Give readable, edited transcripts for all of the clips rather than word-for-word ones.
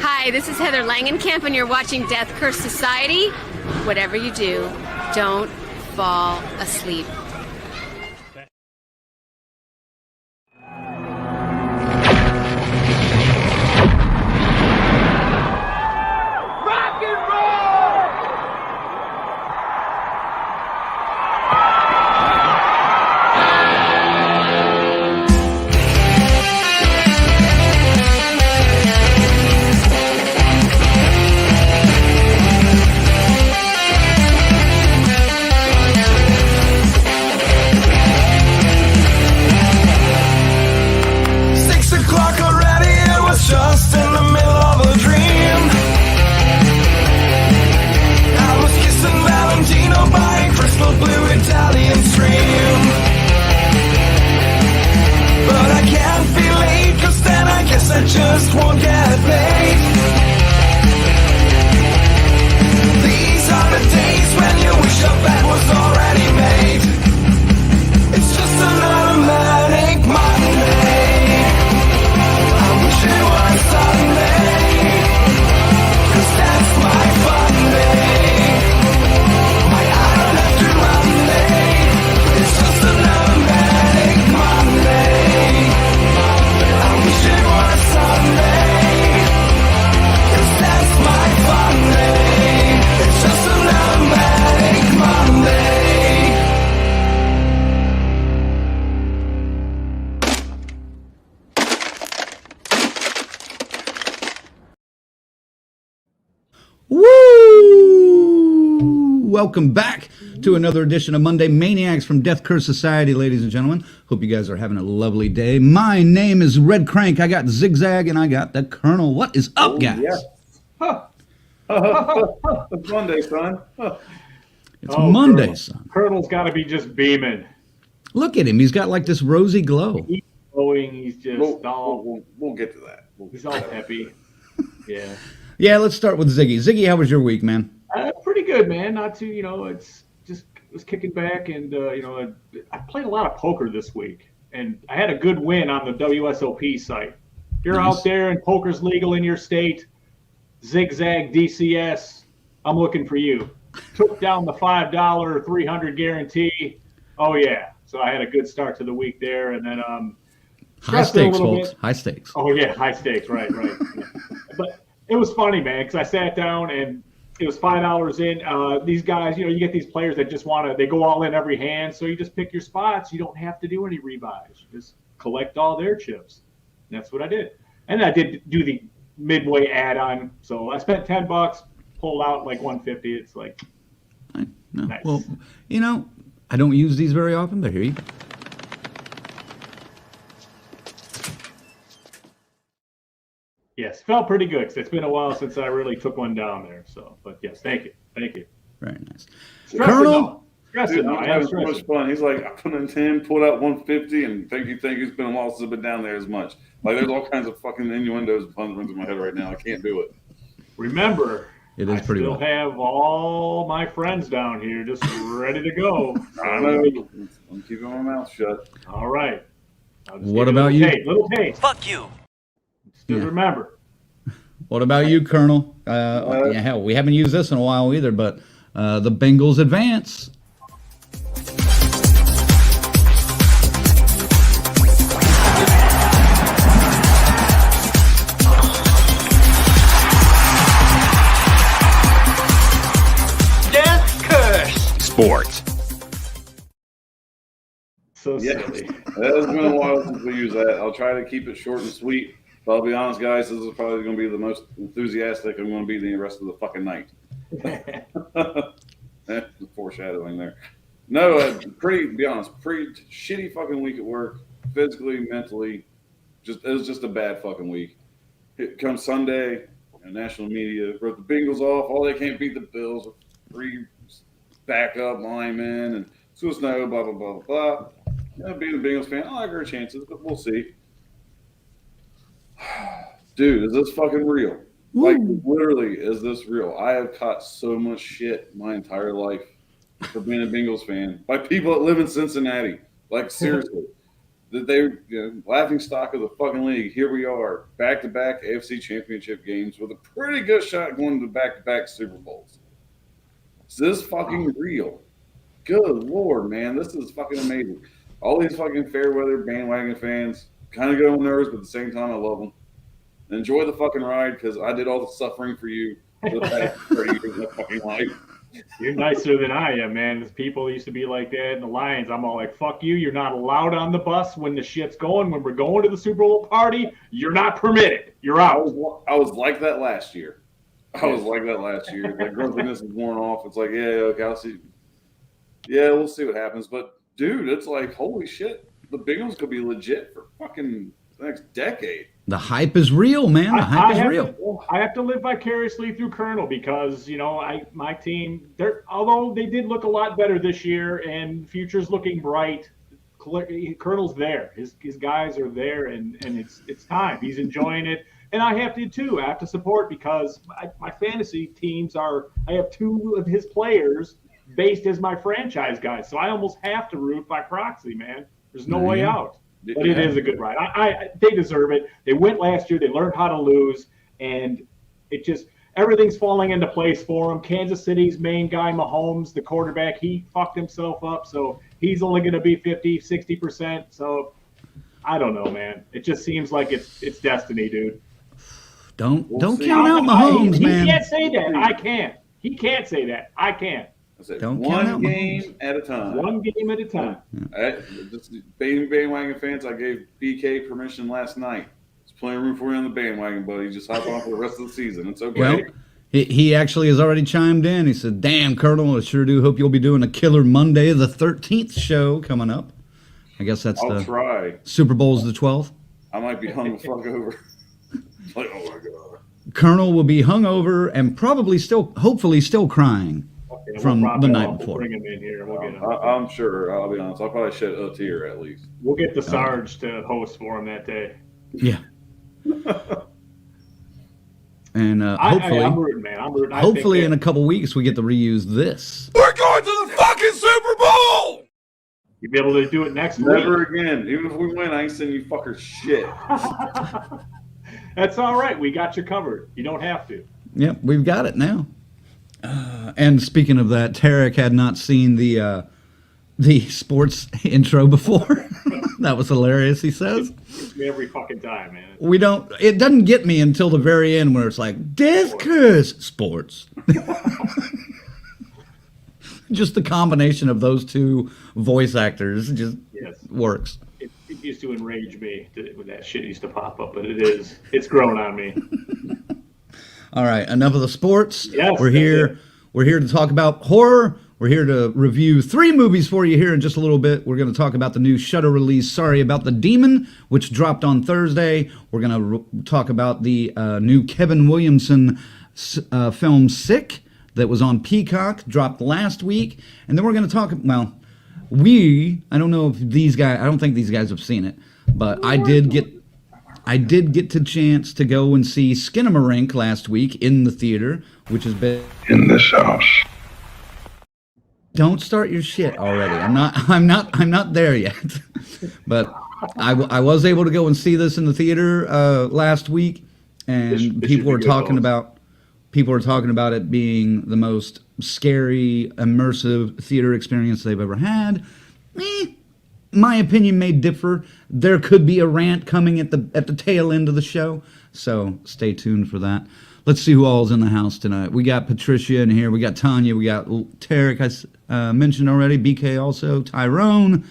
Hi, this is Heather Langenkamp, and you're watching Death Curse Society. Whatever you do, don't fall asleep. Rock and roll! 6 o'clock already, it was just in the middle of a dream. I was kissing Valentino by a crystal blue Italian stream. But I can't be late, cause then I guess I just won't get paid. These are the days when you wish your bed was already made. It's just another manic Monday. I wish it was Sunday, cause that's my fun day. My I don't have to Monday. It's just another manic Monday. I wish it was Sunday, cause that's my fun day. It's just another manic Monday. Woo! Welcome back to another edition of Monday Maniacs from Death Curse Society, ladies and gentlemen. Hope you guys are having a lovely day. My name is Redcranke. I got Zigzag and I got the Colonel. What is up, guys? Yeah. It's Monday, son. It's Monday, son. Colonel's got to be just beaming. Look at him. He's got like this rosy glow. He's glowing. He's just We'll get to that. he's all happy. Yeah. Yeah, let's start with Ziggy. Ziggy, how was your week, man? Pretty good, man. Not too, it's just was kicking back, and I played a lot of poker this week, and I had a good win on the WSOP site. If you're Nice. out there and poker's legal in your state, Zigzag DCS, I'm looking for you. Took down the $5 300 guarantee. Oh yeah, so I had a good start to the week there, and then High stressed it a stakes, little folks. bit. High stakes. Oh yeah, high stakes, right. Yeah. But it was funny, man, because I sat down and it was $5 in. These guys, you get these players that just they go all in every hand. So you just pick your spots. You don't have to do any rebuys. You just collect all their chips. And that's what I did. And I did do the midway add-on. So I spent $10, pulled out like 150. It's like, No. Nice. Well, I don't use these very often, but here you go. yes, felt pretty good because it's been a while since I really took one down there. So, but yes, thank you. Very nice. Stressing Colonel? though. Stressing Dude, though. I'm I am having so much stressing. fun. He's like, I put in 10, pulled out 150, and thank you. It's been a while since I've been down there as much. Like, there's all kinds of fucking innuendos and puns running through my head right now. I can't do it. Remember, It is I pretty still well. have all my friends down here just ready to go. I know. I'm keeping my mouth shut. All right. I'll just What give about a you? Little taste. Fuck you. Just Yeah. remember. What about you, Colonel? Yeah, hell, we haven't used this in a while either, but the Bengals advance. Death Curse. Sports. So Yeah, silly. it has been a while since we used that. I'll try to keep it short and sweet. But I'll be honest, guys, this is probably going to be the most enthusiastic I'm going to be the rest of the fucking night. That's the foreshadowing there. No, be honest, pretty shitty fucking week at work, physically, mentally. It was just a bad fucking week. It comes Sunday, national media wrote the Bengals off. Oh, they can't beat the Bills with 3 backup linemen and Snow, blah, blah, blah, blah, blah. Being a Bengals fan, I like our chances, but we'll see. Dude, is this fucking real? Like, literally, is this real? I have caught so much shit my entire life for being a Bengals fan by people that live in Cincinnati. Like, seriously. they laughing stock of the fucking league. Here we are, back-to-back AFC Championship games with a pretty good shot going to back-to-back Super Bowls. Is this fucking real? Good Lord, man, this is fucking amazing. All these fucking fair weather bandwagon fans kind of get on nerves, but at the same time, I love them. Enjoy the fucking ride because I did all the suffering for you for the past 30 years of my fucking life. You're nicer than I am, man. People used to be like that in the Lions. I'm all like, fuck you. You're not allowed on the bus when the shit's going. When we're going to the Super Bowl party, you're not permitted. You're out. I was like that last year. The grumpiness is worn off. It's like, yeah, okay, I'll see. Yeah, we'll see what happens. But, dude, it's like, holy shit. The Bengals could be legit for fucking the next decade. The hype is real, man. The hype is real. I have to live vicariously through Colonel because, my team, although they did look a lot better this year and future's looking bright, Colonel's there. His guys are there, and it's time. He's enjoying it. And I have to, too. I have to support because my fantasy teams I have two of his players based as my franchise guys. So I almost have to root by proxy, man. There's no way out. But it is a good ride. They deserve it. They went last year. They learned how to lose, and it just everything's falling into place for them. Kansas City's main guy, Mahomes, the quarterback, he fucked himself up, so he's only going to be 50, 60%. So I don't know, man. It just seems like it's destiny, dude. Don't count out Mahomes, man. He can't say that. I can't. He can't say that. I can't. I said Don't count out one game at a time. One game at a time. Just bandwagon fans, I gave BK permission last night. There's plenty of room for you on the bandwagon, buddy. Just hop on for the rest of the season. It's okay. Well, he actually has already chimed in. He said, damn, Colonel, I sure do hope you'll be doing a killer Monday, the 13th show coming up. I guess that's I'll try. Super Bowl's the 12th. I might be hung the fuck over. Like, oh my God. Colonel will be hungover and hopefully still crying. Okay, from the night before. Bring him in here. We'll get him. I'm sure. I'll be honest. I'll probably shed a tear at least. We'll get the Sarge to host for him that day. Yeah. And hopefully, I'm rooting, man. I'm rooting. Hopefully, in a couple weeks, we get to reuse this. We're going to the fucking Super Bowl! You'll be able to do it next week. Never again. Even if we win, I ain't sending you fuckers shit. That's all right. We got you covered. You don't have to. Yep, we've got it now. And speaking of that, Tarek had not seen the sports intro before. That was hilarious, he says. It's me every fucking time, man. It doesn't get me until the very end where it's like, Death Curse Sports. Just the combination of those two voice actors just works. It used to enrage me when that shit used to pop up, but it's grown on me. All right, enough of the sports. Yes, We're here to talk about horror. We're here to review 3 movies for you here in just a little bit. We're going to talk about the new Shudder release, Sorry About the Demon, which dropped on Thursday. We're going to talk about the new Kevin Williamson film Sick that was on Peacock, dropped last week. And then we're going to talk, I don't think these guys have seen it, but I did get the chance to go and see Skinamarink last week in the theater, which has been In this house. Don't start your shit already. I'm not there yet. But I was able to go and see this in the theater last week, and people were talking about it being the most scary, immersive theater experience they've ever had. My opinion may differ. There could be a rant coming at the tail end of the show, so stay tuned for that. Let's see who all's in the house tonight. We got Patricia in here. We got Tanya. We got Tarek, I mentioned already. BK also. Tyrone.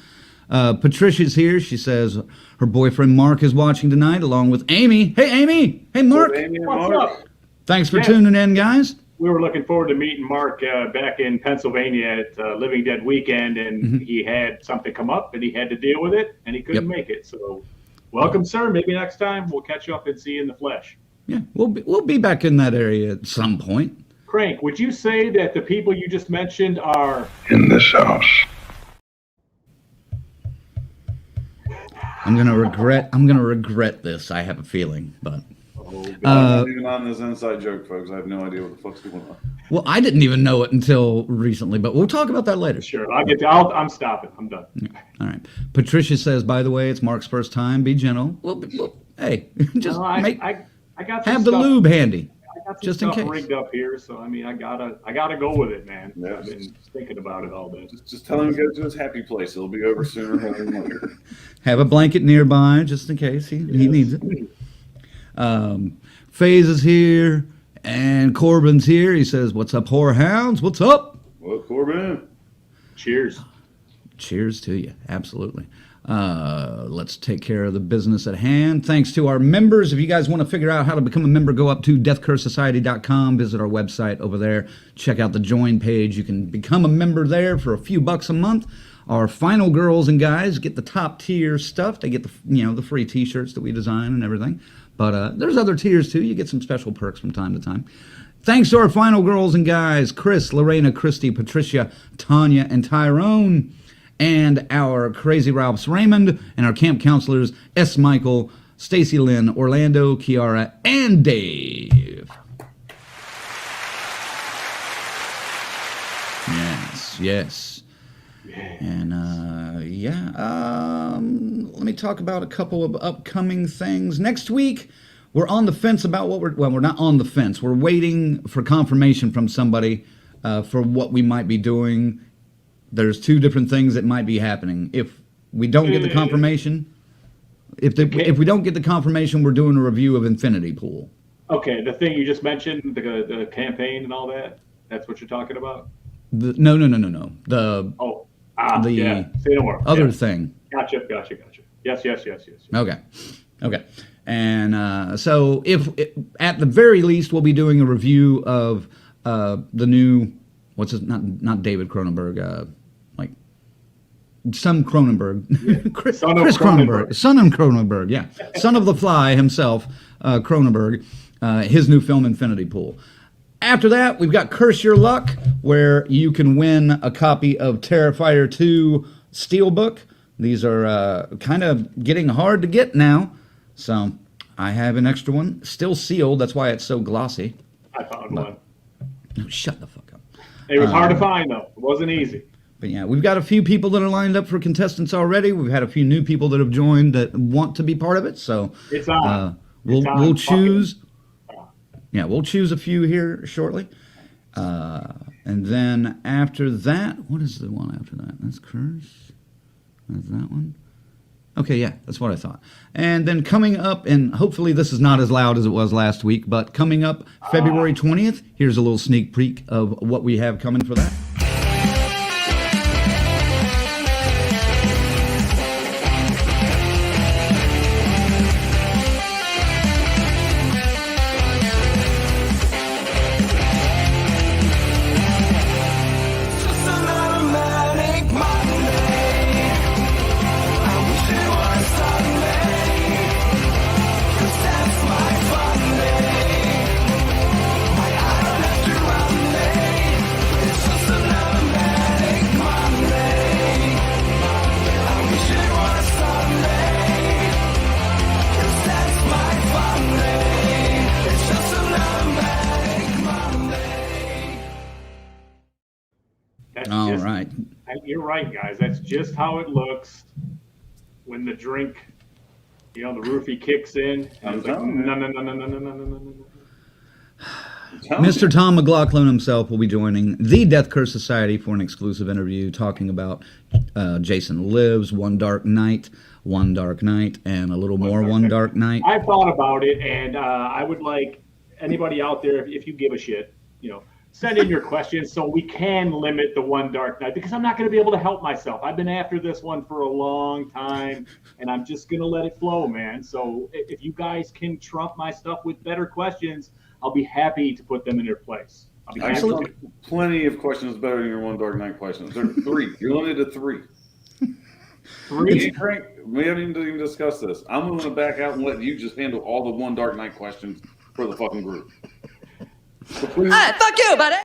Patricia's here. She says her boyfriend Mark is watching tonight, along with Amy. Hey, Amy. Hey, Mark. Hey, Amy and What's Mark. up? Thanks for tuning in, guys. We were looking forward to meeting Mark back in Pennsylvania at Living Dead weekend, and he had something come up, and he had to deal with it, and he couldn't make it. So, welcome, sir. Maybe next time we'll catch up and see you in the flesh. Yeah, we'll be back in that area at some point. Crank, would you say that the people you just mentioned are In this house. I'm gonna regret this. I have a feeling, but I'm not even on this inside joke, folks. I have no idea what the fuck's going on. Well, I didn't even know it until recently, but we'll talk about that later. Sure, I'm stopping. I'm done. All right. Patricia says, by the way, it's Mark's first time. Be gentle. Well, hey, just No, I got have some the stuff, lube handy. I got some just in stuff case. rigged up here, so I mean, I gotta go with it, man. Yeah. I've been thinking about it all day. Just tell him to go to his happy place. It'll be over sooner rather than later. Have a blanket nearby just in case he needs it. FaZe is here and Corbin's here. He says, "What's up, whorehounds? What's up?" Well, Corbin. Cheers. Cheers to you. Absolutely. Let's take care of the business at hand. Thanks to our members. If you guys want to figure out how to become a member, go up to deathcursesociety.com, visit our website over there, check out the join page. You can become a member there for a few bucks a month. Our final girls and guys get the top tier stuff. They get the free t-shirts that we design and everything. But there's other tiers too. You get some special perks from time to time. Thanks to our final girls and guys, Chris, Lorena, Christy, Patricia, Tanya, and Tyrone. And our Crazy Ralphs Raymond, and our camp counselors S. Michael, Stacy Lynn, Orlando, Kiara, and Dave. Yes. And let me talk about a couple of upcoming things. Next week, we're on the fence about we're not on the fence. We're waiting for confirmation from somebody for what we might be doing. There's two different things that might be happening. If we don't get the confirmation, if we don't get the confirmation, we're doing a review of Infinity Pool. Okay, the thing you just mentioned, the campaign and all that. That's what you're talking about. No. Yeah. Say no more. Other thing. Gotcha. Yes. Okay. And so if at the very least, we'll be doing a review of the new, not David Cronenberg, some Cronenberg, Chris Cronenberg, son of Cronenberg, yeah, son of the Fly himself, Cronenberg, his new film Infinity Pool. After that, we've got Curse Your Luck, where you can win a copy of Terrifier 2 Steelbook. These are kind of getting hard to get now, so I have an extra one, still sealed. That's why it's so glossy. I found one. No, shut the fuck up. It was hard to find, though. It wasn't easy. But yeah, we've got a few people that are lined up for contestants already. We've had a few new people that have joined that want to be part of it. So it's on. We'll choose. Yeah, we'll choose a few here shortly. And then after that, what is the one after that? That's Curse. That's that one. Okay, yeah, that's what I thought. And then coming up, and hopefully this is not as loud as it was last week, but coming up February 20th, here's a little sneak peek of what we have coming for that. Just another manic Monday. I wish it was Sunday, 'cause that's my fun day. I don't have to run late. It's just another manic Monday. I wish it was Sunday, 'cause that's my fun day. It's just another manic Monday. All right. You're right, guys. That's just how it looks when the drink, the roofie kicks in. I was like, no. Mr. Tom McLaughlin himself will be joining the Death Curse Society for an exclusive interview talking about Jason Lives, One Dark Night, and a little more One Dark Night. I thought about it, and I would like anybody out there, if you give a shit, send in your questions so we can limit the One Dark Night, because I'm not going to be able to help myself. I've been after this one for a long time, and I'm just going to let it flow, man. So if you guys can trump my stuff with better questions, I'll be happy to put them in their place. I'll be happy Actually, to. plenty of questions better than your One Dark Night questions. There are three. You're limited to three. Three? Frank, we haven't even discussed this. I'm willing to back out and let you just handle all the One Dark Night questions for the fucking group. So please. Fuck you, buddy.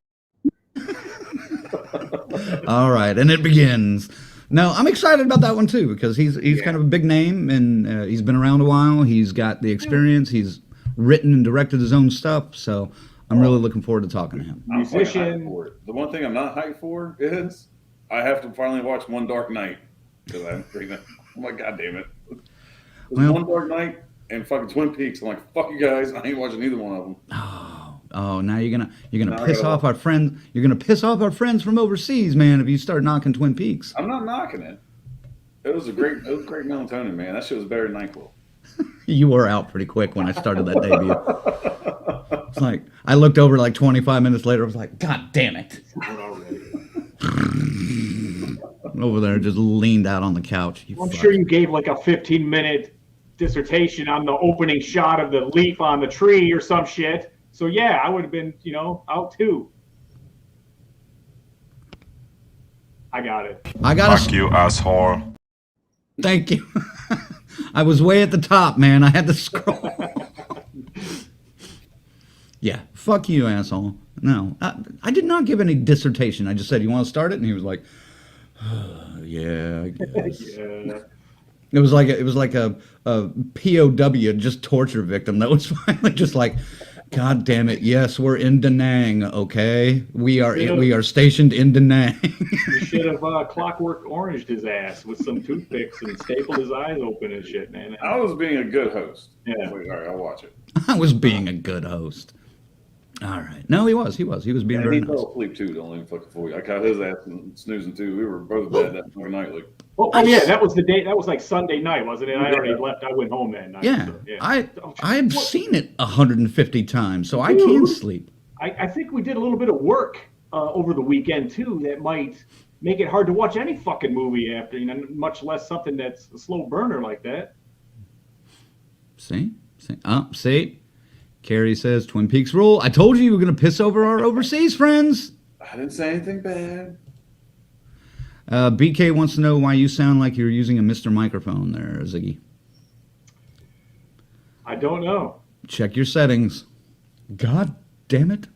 All right, and it begins. No, I'm excited about that one too, because he's kind of a big name, and he's been around a while. He's got the experience. He's written and directed his own stuff, so I'm really looking forward to talking to him. I'm fucking hyped Musician. for it. The one thing I'm not hyped for is I have to finally watch One Dark Night because I'm freaking. I'm like, God damn it! Well- One Dark Night and fucking Twin Peaks. I'm like, fuck you guys. I ain't watching either one of them. Oh, now you're gonna Now I piss gotta off our friends. You're gonna piss off our friends from overseas, man. If you start knocking Twin Peaks. I'm not knocking it. It was great melatonin, man. That shit was better than NyQuil. You were out pretty quick when I started that debut. It's like I looked over like 25 minutes later. I was like, God damn it! Over there, just leaned out on the couch. I'm sure you gave like a 15-minute dissertation on the opening shot of the leaf on the tree or some shit. So yeah, I would have been, out too. I got it. I got Fuck you, asshole. Thank you. I was way at the top, man. I had to scroll. Yeah, fuck you, asshole. No, I did not give any dissertation. I just said, you want to start it? And he was like, yeah, I guess. Yeah. It was like a POW, just torture victim that was finally just like, God damn it! Yes, we're in Da Nang. Okay, we are stationed in Da Nang. You should have Clockwork Oranged his ass with some toothpicks and stapled his eyes open and shit, man. I was being a good host. Yeah. I was like, all right, I'll watch it. I was being a good host. All right. No, he was being And very he nice. fell asleep too. Don't even fucking fool you. I caught his ass snoozing too. We were both bad that fucking night. Like, Oh yeah, that was the day. That was like Sunday night, wasn't it? I already left. I went home that night. Yeah, so, I've seen it 150 times, so I can't sleep. I think we did a little bit of work over the weekend too that might make it hard to watch any fucking movie after, much less something that's a slow burner like that. See? Carrie says Twin Peaks rule. I told you were going to piss over our overseas friends. I didn't say anything bad. BK wants to know why you sound like you're using a Mr. Microphone there, Ziggy. I don't know. Check your settings. God damn it.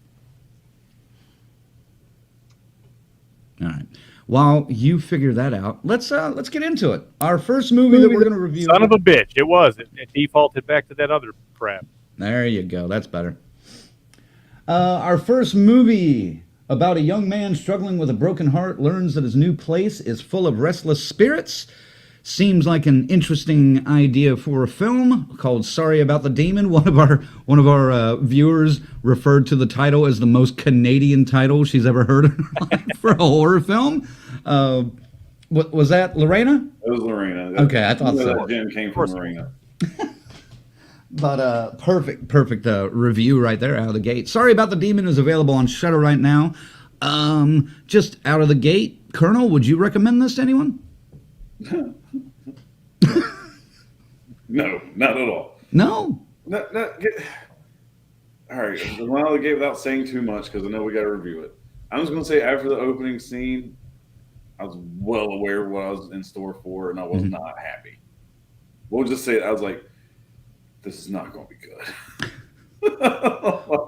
All right. While you figure that out, let's get into it. Our first movie that we're going to review. Son of a bitch. It was. It defaulted back to that other crap. There you go. That's better. Our first movie about a young man struggling with a broken heart learns that his new place is full of restless spirits. Seems like an interesting idea for a film called "Sorry About the Demon." One of our viewers referred to the title as the most Canadian title she's ever heard in her life for a horror film. Was that Lorena? It was Lorena. Okay, I thought so. That Jim came from Lorena. But perfect review right there out of the gate. Sorry About the Demon is available on Shudder right now. Just out of the gate, Colonel, would you recommend this to anyone? No, not at all. No. All right, well, I gave without saying too much because I know we got to review it. I'm just going to say after the opening scene, I was well aware of what I was in store for, and I was not happy. We'll just say it. I was like, this is not going to be good.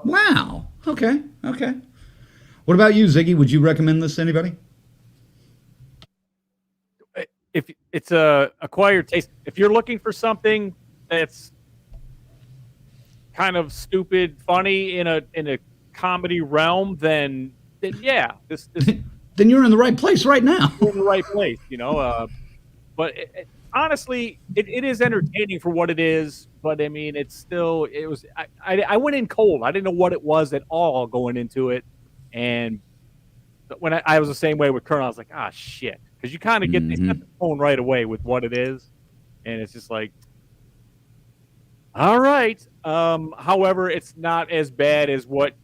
Wow. Okay. What about you, Ziggy? Would you recommend this to anybody? If it's a acquired taste, if you're looking for something that's kind of stupid, funny in a comedy realm, then yeah, this Then you're in the right place right now. you're in the right place, But honestly, it is entertaining for what it is. But I mean, I went in cold. I didn't know what it was at all going into it, and when I was the same way with Colonel, I was like, shit. Because you kind of get the tone right away with what it is, and it's just like, all right. However, it's not as bad as what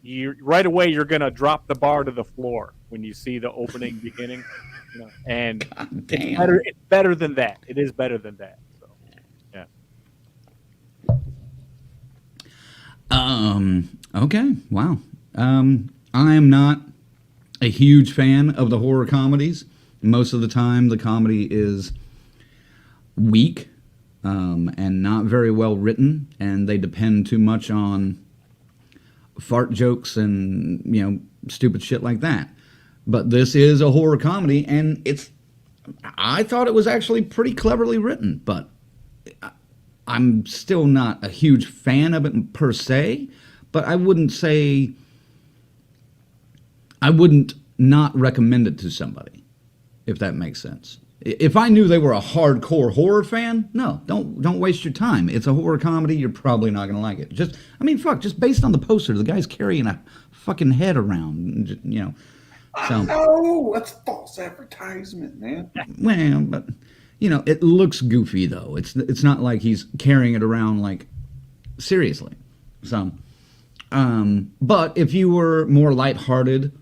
right away you're gonna drop the bar to the floor when you see the opening beginning, and it's better than that. It is better than that. So, yeah. Okay. Wow. I am not a huge fan of the horror comedies. Most of the time, the comedy is weak and not very well written, and they depend too much on fart jokes and stupid shit like that. But this is a horror comedy, and I thought it was actually pretty cleverly written, but I'm still not a huge fan of it per se. But I wouldn't say I wouldn't not recommend it to somebody, if that makes sense. If I knew they were a hardcore horror fan, no, don't waste your time. It's a horror comedy. You're probably not going to like it. Just based on the poster, the guy's carrying a fucking head around, you know. So, No, that's false advertisement, man. well, but you know, it looks goofy though. It's not like he's carrying it around like seriously. So, but if you were more lighthearted,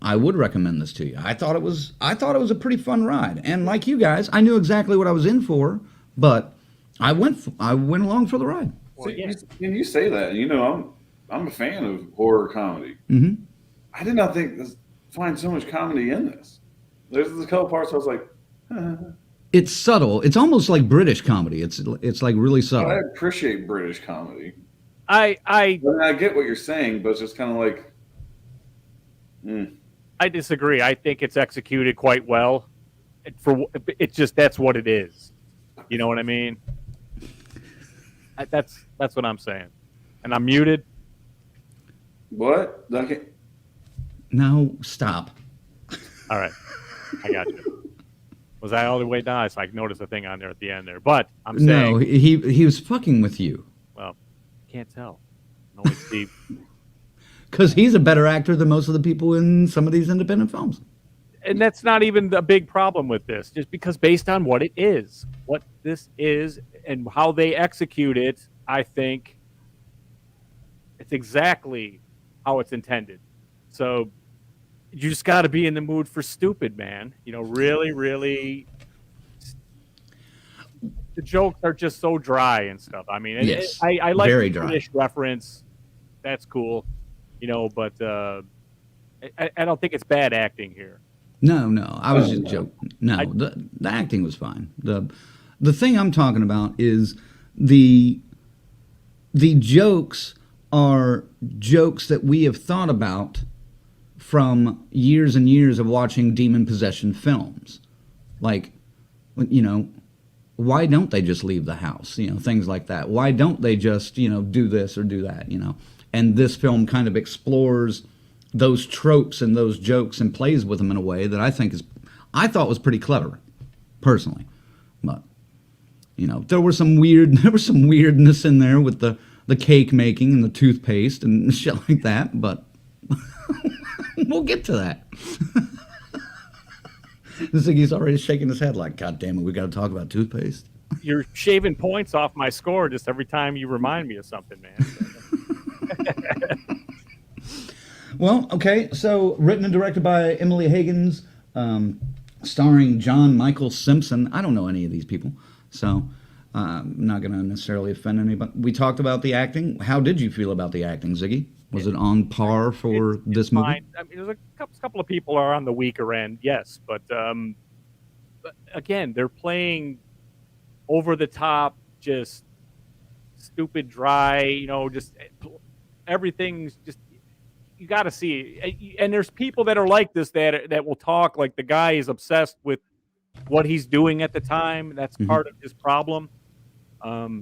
I would recommend this to you. I thought it was a pretty fun ride, and like you guys, I knew exactly what I was in for, but I went along for the ride. See, you say that, you know, I'm a fan of horror comedy. Mm-hmm. I did not find so much comedy in this. There's a couple parts I was like, It's subtle. It's almost like British comedy. It's like really subtle. I appreciate British comedy. I get what you're saying, but it's just kind of like, I disagree. I think it's executed quite well. It's just that's what it is. You know what I mean? That's what I'm saying. And I'm muted. What? No, stop. All right, I got you. Was I all the way down? So I noticed a thing on there at the end there. But I'm saying No, he was fucking with you. Well, can't tell. Only Steve. Because he's a better actor than most of the people in some of these independent films. And that's not even the big problem with this, just because based on what it is, what this is, and how they execute it, I think it's exactly how it's intended. So you just got to be in the mood for stupid, man. You know, really, really. The jokes are just so dry and stuff. I mean, yes, I like very the dry. British reference. That's cool, you know, but I don't think it's bad acting here. No, I was just joking. No, the acting was fine. The thing I'm talking about is the jokes are jokes that we have thought about from years and years of watching demon possession films. Like, you know, why don't they just leave the house? You know, things like that. Why don't they just, you know, do this or do that, you know? And this film kind of explores those tropes and those jokes and plays with them in a way that I thought was pretty clever, personally. But, you know, there was some weirdness in there with the cake making and the toothpaste and shit like that, but we'll get to that. Ziggy's already shaking his head like, God damn it, we got to talk about toothpaste. You're shaving points off my score just every time you remind me of something, man. Well, okay, so written and directed by Emily Higgins, starring John Michael Simpson. I don't know any of these people, so I'm not going to necessarily offend anybody. We talked about the acting. How did you feel about the acting, Ziggy? Was it on par for this movie? Fine. I mean, there's a couple of people are on the weaker end, yes, but again, they're playing over the top, just stupid, dry. You know, just everything's just. You got to see, and there's people that are like this that will talk like the guy is obsessed with what he's doing at the time. That's part of his problem. The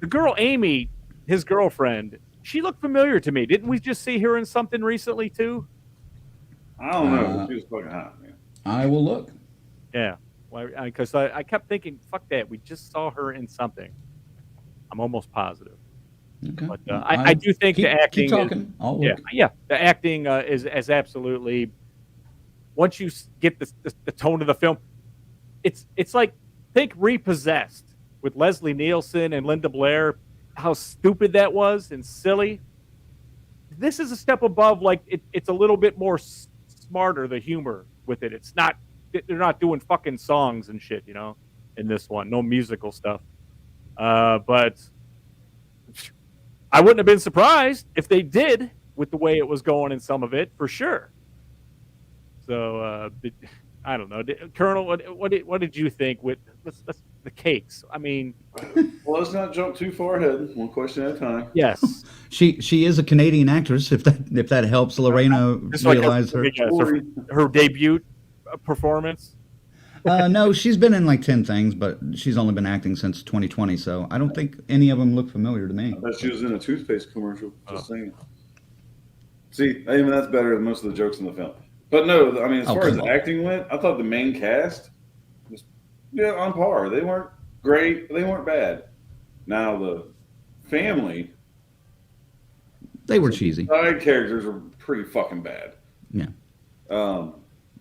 girl Amy, his girlfriend, she looked familiar to me. Didn't we just see her in something recently too? I don't know. She was fucking hot, man. I will look. Yeah, because I kept thinking, fuck that. We just saw her in something. I'm almost positive. Okay. But I do think the acting. Keep talking. I'll look. Yeah. The acting is absolutely. Once you get the tone of the film, it's like think Repossessed with Leslie Nielsen and Linda Blair. How stupid that was and silly. This is a step above. Like it's a little bit more smarter. The humor with it. It's not. They're not doing fucking songs and shit. You know, in this one, no musical stuff. But. I wouldn't have been surprised if they did with the way it was going in some of it, for sure. So I don't know, Colonel. What did you think with the cakes? I mean, well, let's not jump too far ahead. One question at a time. Yes, she is a Canadian actress. If that helps Lorena realize her debut performance. No, she's been in like 10 things, but she's only been acting since 2020, so I don't think any of them look familiar to me. I bet she was in a toothpaste commercial. Just saying. See, even that's better than most of the jokes in the film. But no, I mean, as far as come on. acting went, I thought the main cast was on par. They weren't great, they weren't bad. Now the family, They were cheesy. side characters were pretty fucking bad. Yeah. Um,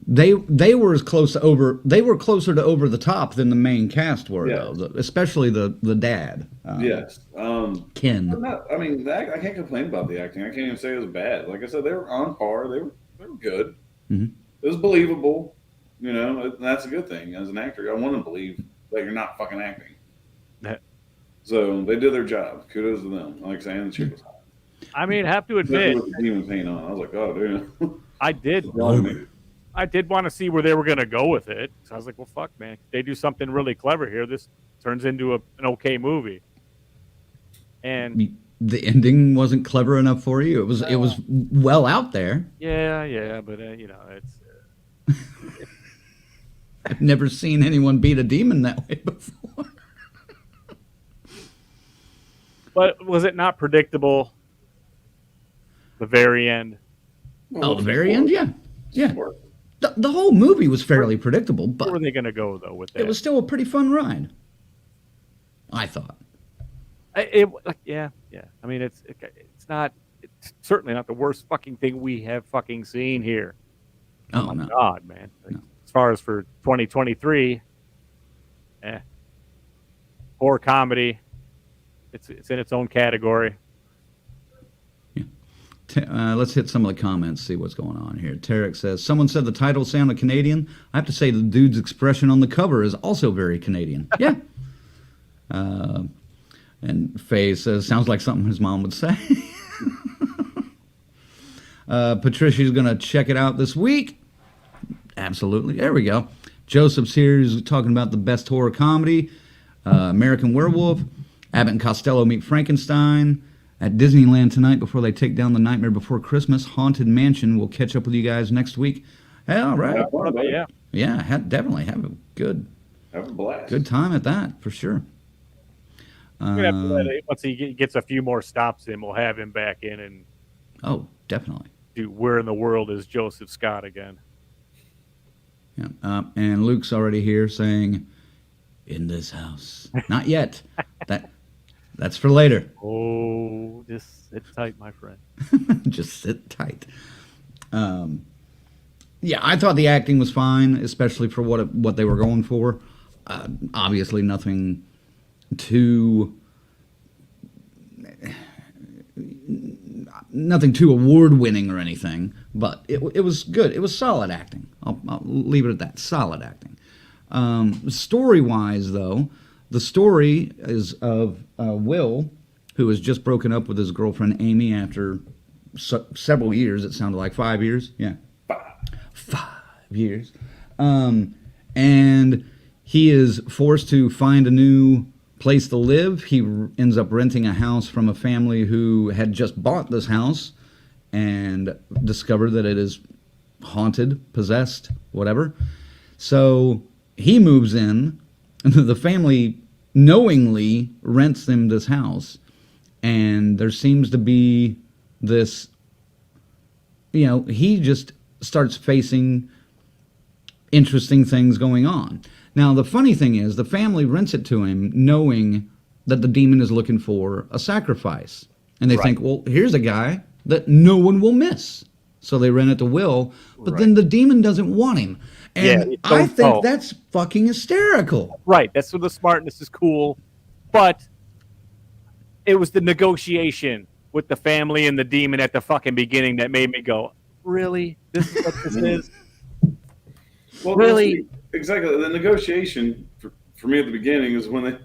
They were as close to over. They were closer to over the top than the main cast were, Yeah. though. Especially the dad. yes. Ken. I mean, I can't complain about the acting. I can't even say it was bad. Like I said, they were on par. They were good. Mhm. It was believable. You know, and that's a good thing as an actor. I want to believe that you're not fucking acting. Yeah. So they did their job. Kudos to them. Like saying the chick was hot. I mean, have to Especially admit, with the demon paint on. I was like, oh, dude. I did Logan. want to see where they were going to go with it. So I was like, well, fuck, man. If they do something really clever here, this turns into an okay movie. And The ending wasn't clever enough for you. It was well out there. yeah, but you know, it's I've never seen anyone beat a demon that way before. but was it not predictable? The very end. Oh, the very end, yeah. The whole movie was fairly predictable, Where were but they going to go though with that? it was still a pretty fun ride. I thought. Yeah. I mean, it's certainly not the worst fucking thing we have fucking seen here. Oh no. God, man. No. As far as for 2023, horror comedy, it's in its own category. Let's hit some of the comments, see what's going on here. Tarek says, someone said the title sounded Canadian. I have to say the dude's expression on the cover is also very Canadian. Yeah. And Faye says, sounds like something his mom would say. Patricia's going to check it out this week. Absolutely. There we go. Joseph's here. He's talking about the best horror comedy. American Werewolf. Abbott and Costello meet Frankenstein. At Disneyland tonight before they take down the Nightmare Before Christmas. Haunted Mansion. We'll catch up with you guys next week. Hey, all right. Yeah. Definitely. Have a Have a blast. good time at that, for sure. Once he gets a few more stops in, we'll have him back in and Oh, definitely. do Where in the World is Joseph Scott again? Yeah. And Luke's already here saying, in this house. Not yet. That's for later. Oh, just sit tight, my friend. Just sit tight. Yeah, I thought the acting was fine, especially for what they were going for. Obviously, nothing too award-winning or anything, but it was good. It was solid acting. I'll leave it at that. Solid acting. Story-wise, though, the story is of Will, who has just broken up with his girlfriend Amy after several years. It sounded like 5 years. Yeah. 5 years. And he is forced to find a new place to live. He ends up renting a house from a family who had just bought this house and discovered that it is haunted, possessed, whatever. So he moves in. The family knowingly rents them this house, and there seems to be this, he just starts facing interesting things going on. Now, the funny thing is, the family rents it to him knowing that the demon is looking for a sacrifice. And they think, well, here's a guy that no one will miss. So they rent it to Will, but then the demon doesn't want him. And I think that's fucking hysterical. Right. That's where the smartness is cool. But it was the negotiation with the family and the demon at the fucking beginning that made me go, really? This is what this is? Well, really? Exactly. The negotiation for me at the beginning is when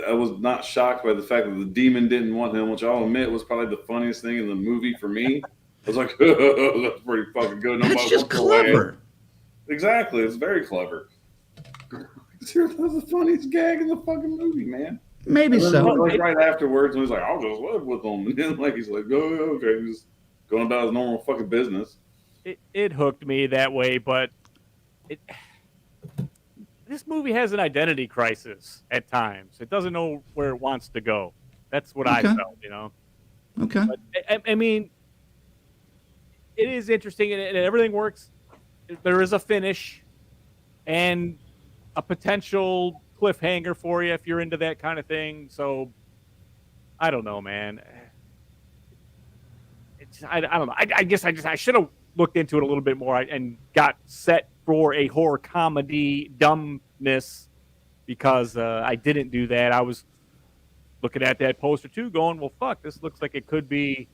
I was not shocked by the fact that the demon didn't want him, which I'll admit was probably the funniest thing in the movie for me. I was like, that's pretty fucking good. That's just clever. Exactly. It's very clever. That's the funniest gag in the fucking movie, man. Maybe so. Like right afterwards, and he's like, I'll just live with him. And then he's like, oh, okay. He's just going about his normal fucking business. It hooked me that way, but this movie has an identity crisis at times. It doesn't know where it wants to go. That's what I felt, Okay. But, I mean, it is interesting, and everything works. There is a finish and a potential cliffhanger for you if you're into that kind of thing. So I don't know, man. I don't know. I guess I should have looked into it a little bit more and got set for a horror comedy dumbness because I didn't do that. I was looking at that poster too, going, well, fuck, this looks like it could be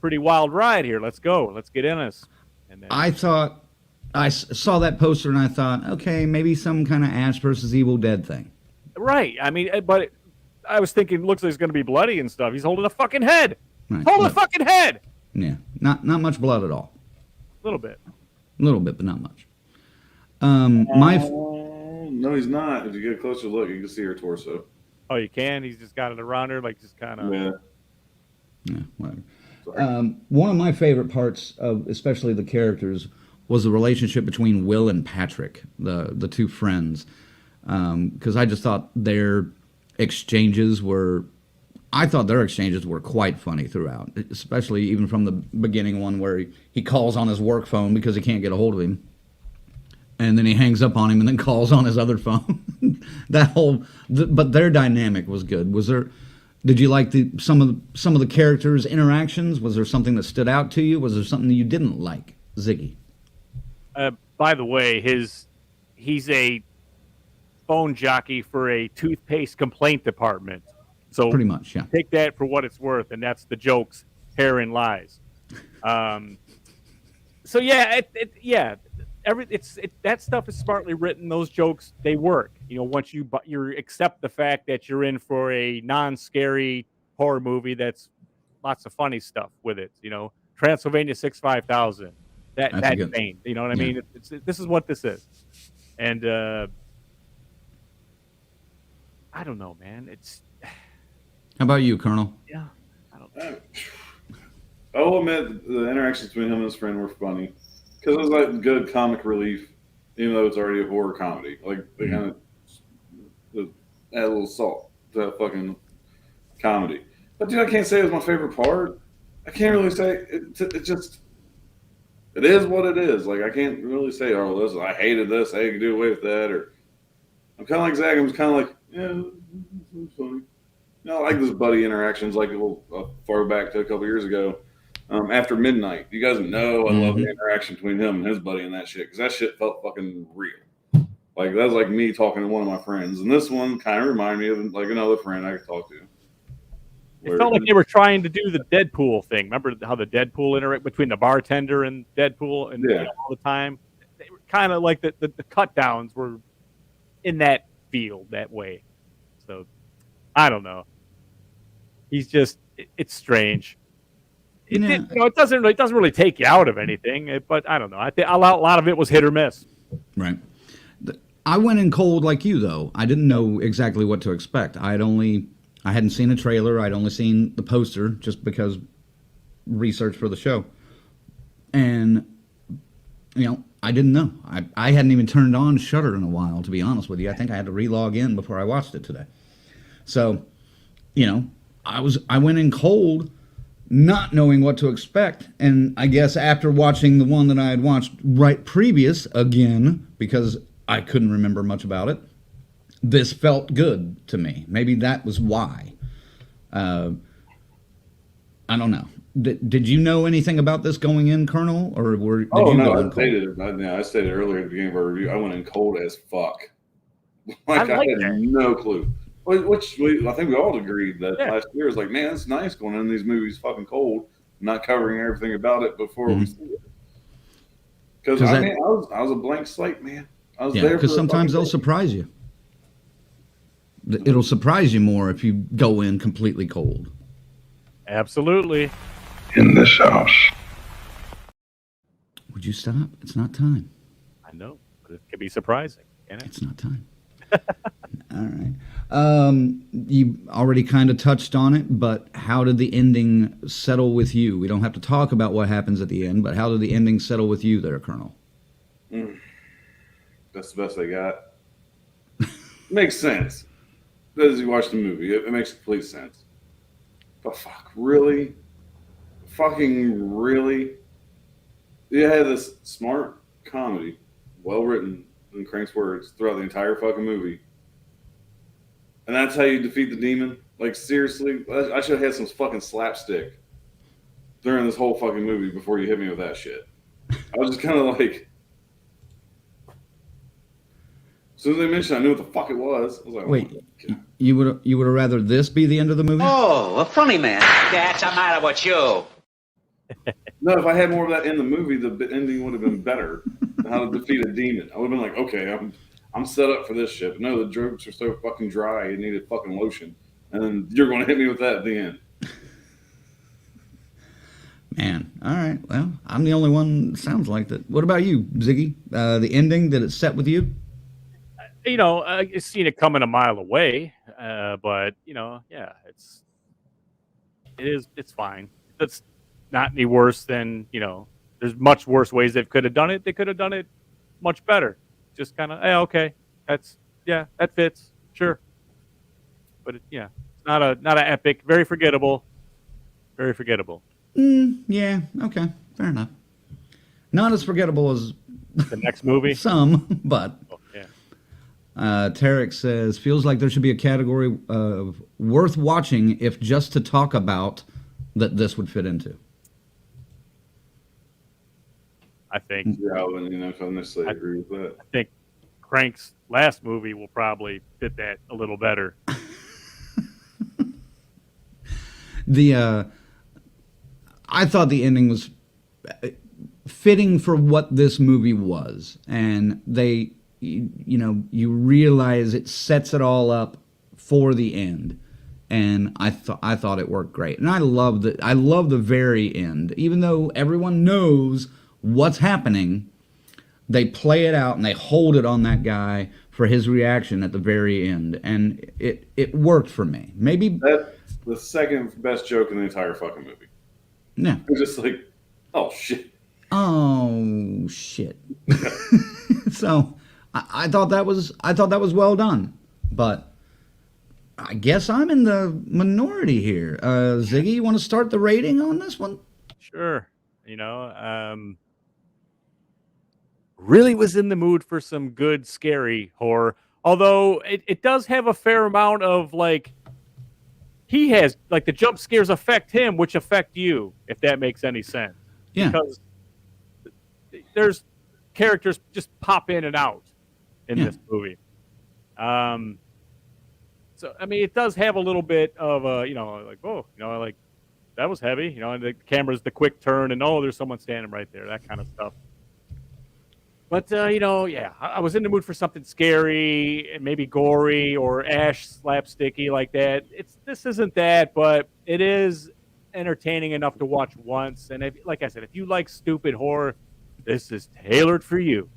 pretty wild ride here. Let's go. Let's get in this. And then, I thought saw that poster and I thought, okay, maybe some kind of Ash versus Evil Dead thing. right. I mean, but I was thinking, looks like it's going to be bloody and stuff. He's holding a fucking head. Right. Hold a fucking head. Yeah, not much blood at all. A little bit. A little bit, but not much. No, he's not. If you get a closer look, you can see her torso. Oh, you can? He's just got it around her, like just kind of. Yeah. Yeah, whatever. Sorry. One of my favorite parts of especially the characters was the relationship between Will and Patrick, the two friends, because I just thought their exchanges were quite funny throughout, especially even from the beginning one where he calls on his work phone because he can't get a hold of him. And then he hangs up on him and then calls on his other phone. But their dynamic was good. Did you like some of the characters' interactions? Was there something that stood out to you? Was there something that you didn't like, Ziggy? By the way, he's a phone jockey for a toothpaste complaint department. So Pretty much, yeah. take that for what it's worth, and that's the jokes, herein lies. So yeah, that stuff is smartly written. Those jokes, they work. You know, once you accept the fact that you're in for a non-scary horror movie that's lots of funny stuff with it. You know, Transylvania 65000. That's vein. You know what I mean? This is what this is, and I don't know, man. How about you, Colonel? Yeah, I'll admit the interactions between him and his friend were funny because it was like good comic relief, even though it's already a horror comedy. Like they kind of add a little salt to that fucking comedy. But dude, I can't say it was my favorite part. I can't really say it just. It is what it is. Like I can't really say, oh, I hated this. I could do away with that. Or I'm kind of like Zach. I'm kind of like, yeah, it's funny. You know, I like this buddy interactions, like a little throwback to a couple years ago. After midnight, you guys know I love the interaction between him and his buddy and that shit because that shit felt fucking real. Like that was like me talking to one of my friends, and this one kind of reminded me of like another friend I could talk to. it felt like they were trying to do the Deadpool thing. Remember how the Deadpool interact between the bartender and Deadpool and all the time? They were kind of like the cut downs were in that field that way. So I don't know. He's just it's strange. It doesn't really take you out of anything, but I don't know. I think a lot of it was hit or miss. Right. I went in cold like you, though. I didn't know exactly what to expect. I hadn't seen a trailer. I'd only seen the poster just because research for the show. And, I didn't know. I hadn't even turned on Shudder in a while, to be honest with you. I think I had to re-log in before I watched it today. So, I went in cold, not knowing what to expect. And I guess after watching the one that I had watched right previous again, because I couldn't remember much about it, this felt good to me. Maybe that was why. I don't know. Did you know anything about this going in, Colonel, or did you go in cold? I stated earlier at the beginning of our review, I went in cold as fuck. I had no clue. Which I think we all agreed that last year is like, man, it's nice going in these movies fucking cold, not covering everything about it before we see it. Because I was a blank slate, man. I was there because sometimes they'll surprise you. It'll surprise you more if you go in completely cold. Absolutely. In this house. Would you stop? It's not time. I know, but it can be surprising, can't it? It's not time. All right. You already kind of touched on it, but how did the ending settle with you? We don't have to talk about what happens at the end, but how did the ending settle with you there, Colonel? That's the best they got. Makes sense. As you watch the movie, it makes complete sense. But fuck, really? Fucking really? you had this smart comedy, well written in Crank's words, throughout the entire fucking movie. And that's how you defeat the demon? Like, seriously? I should have had some fucking slapstick during this whole fucking movie before you hit me with that shit. I was just kind of like... As soon as they mentioned I knew what the fuck it was. I was like, Wait, oh my God. you would have rather this be the end of the movie? Oh, a funny man. That's the matter with you. No, if I had more of that in the movie, the ending would have been better. How to defeat a demon. I would have been like, okay, I'm set up for this shit. But no, the jokes are so fucking dry, it needed fucking lotion. And then you're going to hit me with that at the end. Man, all right. Well, I'm the only one that sounds like that. What about you, Ziggy? The ending, did it set with you? You know, I've seen it coming a mile away, but you know, yeah, it's fine. It's not any worse than, you know, there's much worse ways they could have done it. They could have done it much better. Just kind of, okay, that fits, sure. But it's not an epic, very forgettable, very forgettable. Yeah, okay, fair enough. Not as forgettable as The next movie, some, but oh, yeah. Tarek says, feels like there should be a category of worth watching if just to talk about that this would fit into. I think Yeah, I wouldn't even know if I necessarily agree with that. I think Crank's last movie will probably fit that a little better. I thought the ending was fitting for what this movie was, and you realize it sets it all up for the end, and I thought it worked great, and I love the very end, even though everyone knows what's happening. They play it out and they hold it on that guy for his reaction at the very end, and it worked for me. Maybe That's the second best joke in the entire fucking movie. yeah. It's just like, oh shit. Oh shit! So I thought that was well done, but I guess I'm in the minority here. Ziggy, you want to start the rating on this one? Sure. You know, really was in the mood for some good scary horror. Although it does have a fair amount of like, he has like the jump scares affect him, which affect you, if that makes any sense. Yeah. Because there's characters just pop in and out in this movie. So I mean, it does have a little bit of a, like that was heavy, and the camera's the quick turn and there's someone standing right there, that kind of stuff. But I was in the mood for something scary and maybe gory or ash slapsticky like that. This isn't that, but it is entertaining enough to watch once. And like I said, if you like stupid horror, this is tailored for you.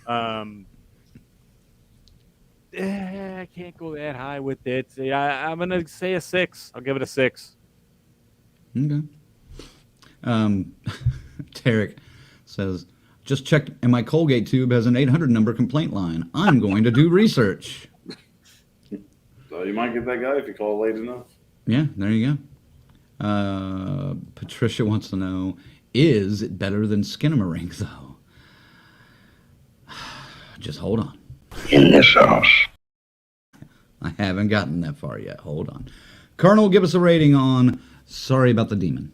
I can't go that high with it. I'm gonna say a 6. I'll give it a 6. Okay. Tarek says, just checked, and my Colgate tube has an 800 number complaint line. I'm going to do research. So you might get that guy if you call late enough. Yeah, there you go. Patricia wants to know, is it better than Skinamarink, though? Just hold on. In this house. I haven't gotten that far yet. Hold on. Colonel, give us a rating on Sorry About the Demon.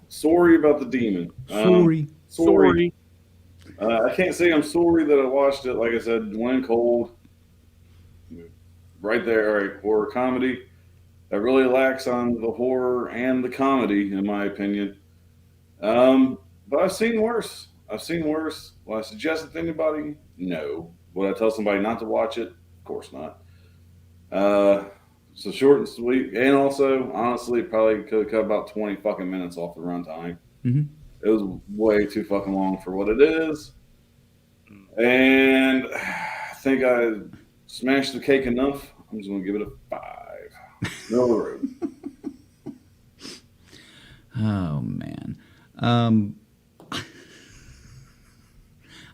Sorry about the demon. Sorry. I can't say I'm sorry that I watched it. Like I said, went cold. Right there, all right, horror comedy. That really lacks on the horror and the comedy, in my opinion. But I've seen worse. Will I suggest it to anybody? No. Would I tell somebody not to watch it? Of course not. So short and sweet. And also, honestly, probably could have cut about 20 fucking minutes off the runtime. Mm-hmm. It was way too fucking long for what it is. And I think I smashed the cake enough. I'm just going to give it a 5. Middle of the road. Oh, man.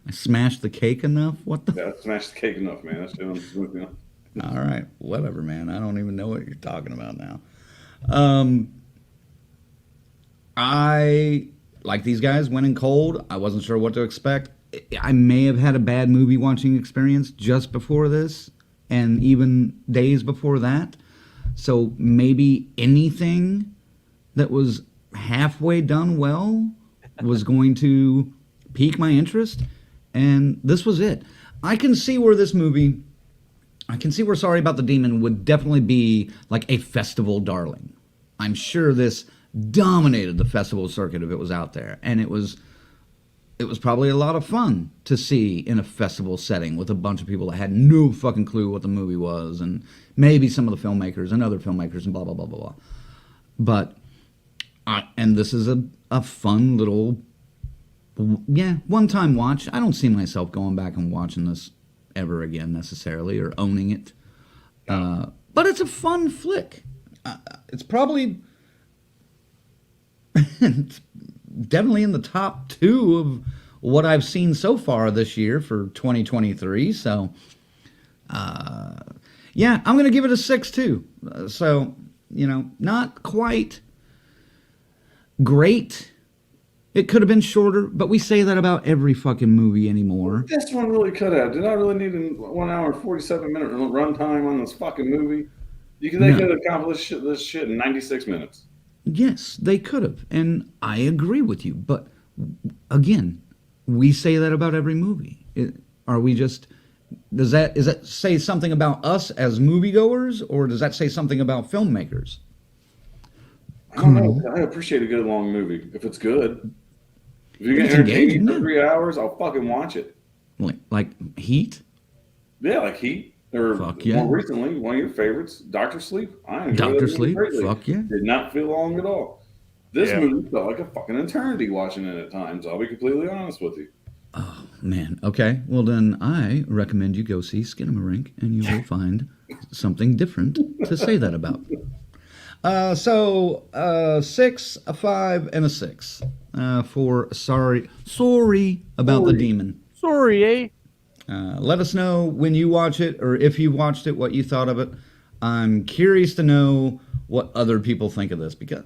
I smashed the cake enough? What the? Yeah, I smashed the cake enough, man. That's doing smooth enough. All right. Whatever, man. I don't even know what you're talking about now. I like these guys, went in cold. I wasn't sure what to expect. I may have had a bad movie watching experience just before this, and even days before that. So maybe anything that was halfway done well was going to pique my interest, and this was it. I can see where Sorry About the Demon would definitely be like a festival darling. I'm sure this dominated the festival circuit if it was out there, and it was probably a lot of fun to see in a festival setting with a bunch of people that had no fucking clue what the movie was, and maybe some of the filmmakers and other filmmakers and blah, blah, blah, blah, blah. But, and this is a fun little, one-time watch. I don't see myself going back and watching this ever again necessarily, or owning it. But it's a fun flick. It's probably... it's definitely in the top 2 of what I've seen so far this year for 2023. So, I'm going to give it a 6 too. So, not quite great. It could have been shorter, but we say that about every fucking movie anymore. This one really could have. Did I really need a 1 hour and 47 minute runtime on this fucking movie? They could have accomplished this shit in 96 minutes. Yes, they could have, and I agree with you. But again, we say that about every movie. Does that say something about us as moviegoers, or does that say something about filmmakers? I don't know. I appreciate a good long movie if it's good. If you get entertained for 3 hours, I'll fucking watch it. Like Heat? Yeah, like Heat. Or more recently, one of your favorites, Dr. Sleep. I enjoyed Dr. Sleep, fuck yeah. Did not feel long at all. This movie felt like a fucking eternity watching it at times. I'll be completely honest with you. Oh, man. Okay. Well, then I recommend you go see Skinamarink, and you will find something different to say that about. 6, a 5, and a 6 for Sorry About the Demon. Sorry, eh? Let us know when you watch it, or if you watched it, what you thought of it. I'm curious to know what other people think of this, because,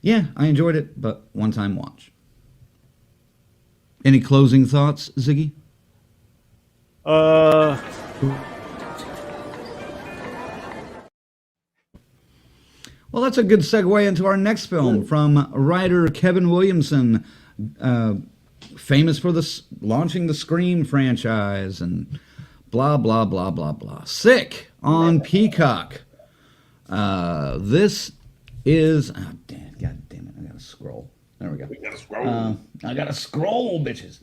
I enjoyed it, but one-time watch. Any closing thoughts, Ziggy? Well, that's a good segue into our next film from writer Kevin Williamson, famous for launching the Scream franchise and blah, blah, blah, blah, blah. Sick on Peacock. This is... Oh, God damn it. I gotta scroll. There we go. I gotta scroll, bitches.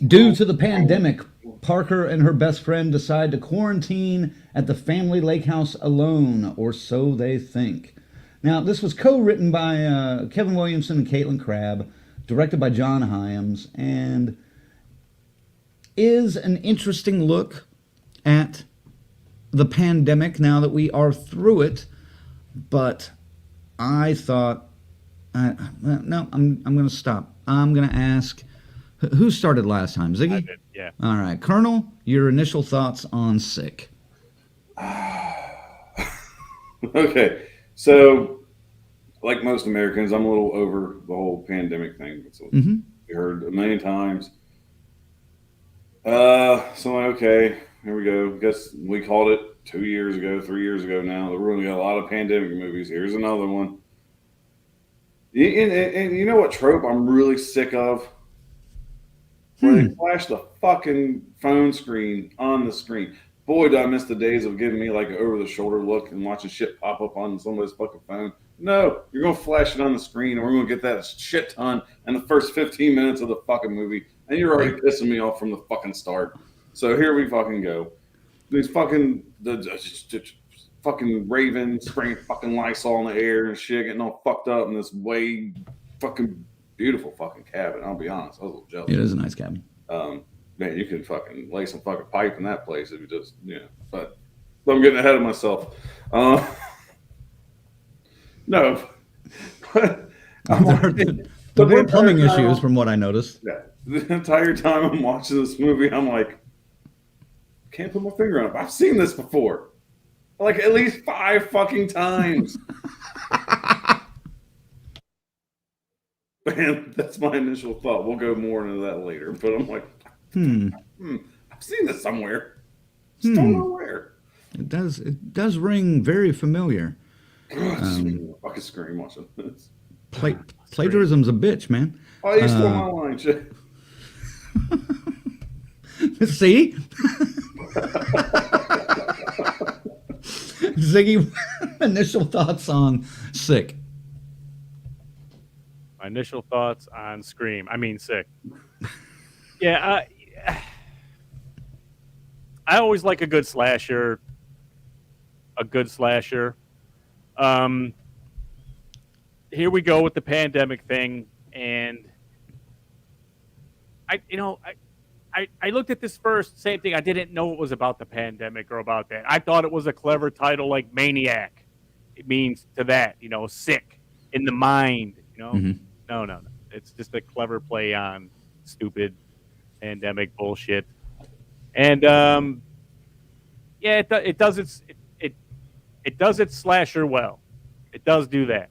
Due to the pandemic, Parker and her best friend decide to quarantine at the family lake house alone, or so they think. Now, this was co-written by Kevin Williamson and Caitlin Crabb, directed by John Hyams, and is an interesting look at the pandemic now that we are through it. But I thought, no, I'm going to stop. I'm going to ask, who started last time? Ziggy? I did, yeah. All right. Colonel, your initial thoughts on Sick. Okay. So, like most Americans, I'm a little over the whole pandemic thing. It's we heard a million times. Okay, here we go. I guess we called it 2 years ago, 3 years ago now. We're really got a lot of pandemic movies. Here's another one. And you know what trope I'm really sick of? Where they flash the fucking phone screen on the screen. Boy, do I miss the days of giving me like an over-the-shoulder look and watching shit pop up on somebody's fucking phone. No, you're going to flash it on the screen, and we're going to get that shit ton in the first 15 minutes of the fucking movie, and you're already pissing me off from the fucking start. So here we fucking go. These fucking fucking Ravens spraying fucking Lysol in the air and shit, getting all fucked up in this way fucking beautiful fucking cabin. I'll be honest, I was a little jealous. It is a nice cabin. Man, you could fucking lay some fucking pipe in that place if you just, but I'm getting ahead of myself. No. There were plumbing issues from what I noticed. Yeah. The entire time I'm watching this movie, I'm like, can't put my finger on it. I've seen this before. Like at least 5 fucking times. man, that's my initial thought. We'll go more into that later. But I'm like, I've seen this somewhere. Just don't know where. It does ring very familiar. Fucking Scream watching this. Plagiarism's a bitch, man. Oh, you stole my line, shit. See? Ziggy, initial thoughts on Sick. My initial thoughts on Scream. I mean, Sick. Yeah, I always like a good slasher. Here we go with the pandemic thing, and I looked at this first, same thing. I didn't know it was about the pandemic or about that. I thought it was a clever title like Maniac. It means to that, sick in the mind, No. It's just a clever play on stupid pandemic bullshit. And it does its slasher well. It does do that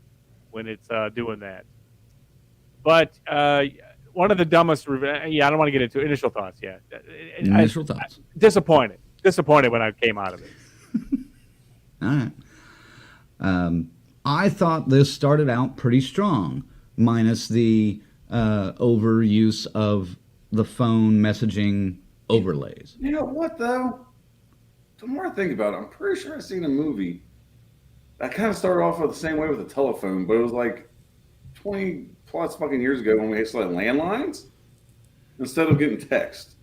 when it's doing that. But one of the dumbest. I don't want to get into initial thoughts. Yeah, Initial thoughts. Disappointed when I came out of it. All right. I thought this started out pretty strong, minus the overuse of the phone messaging overlays. You know what, though? The more I think about it, I'm pretty sure I've seen a movie that kind of started off the same way with the telephone, but it was like 20 plus fucking years ago when we still had landlines instead of getting text.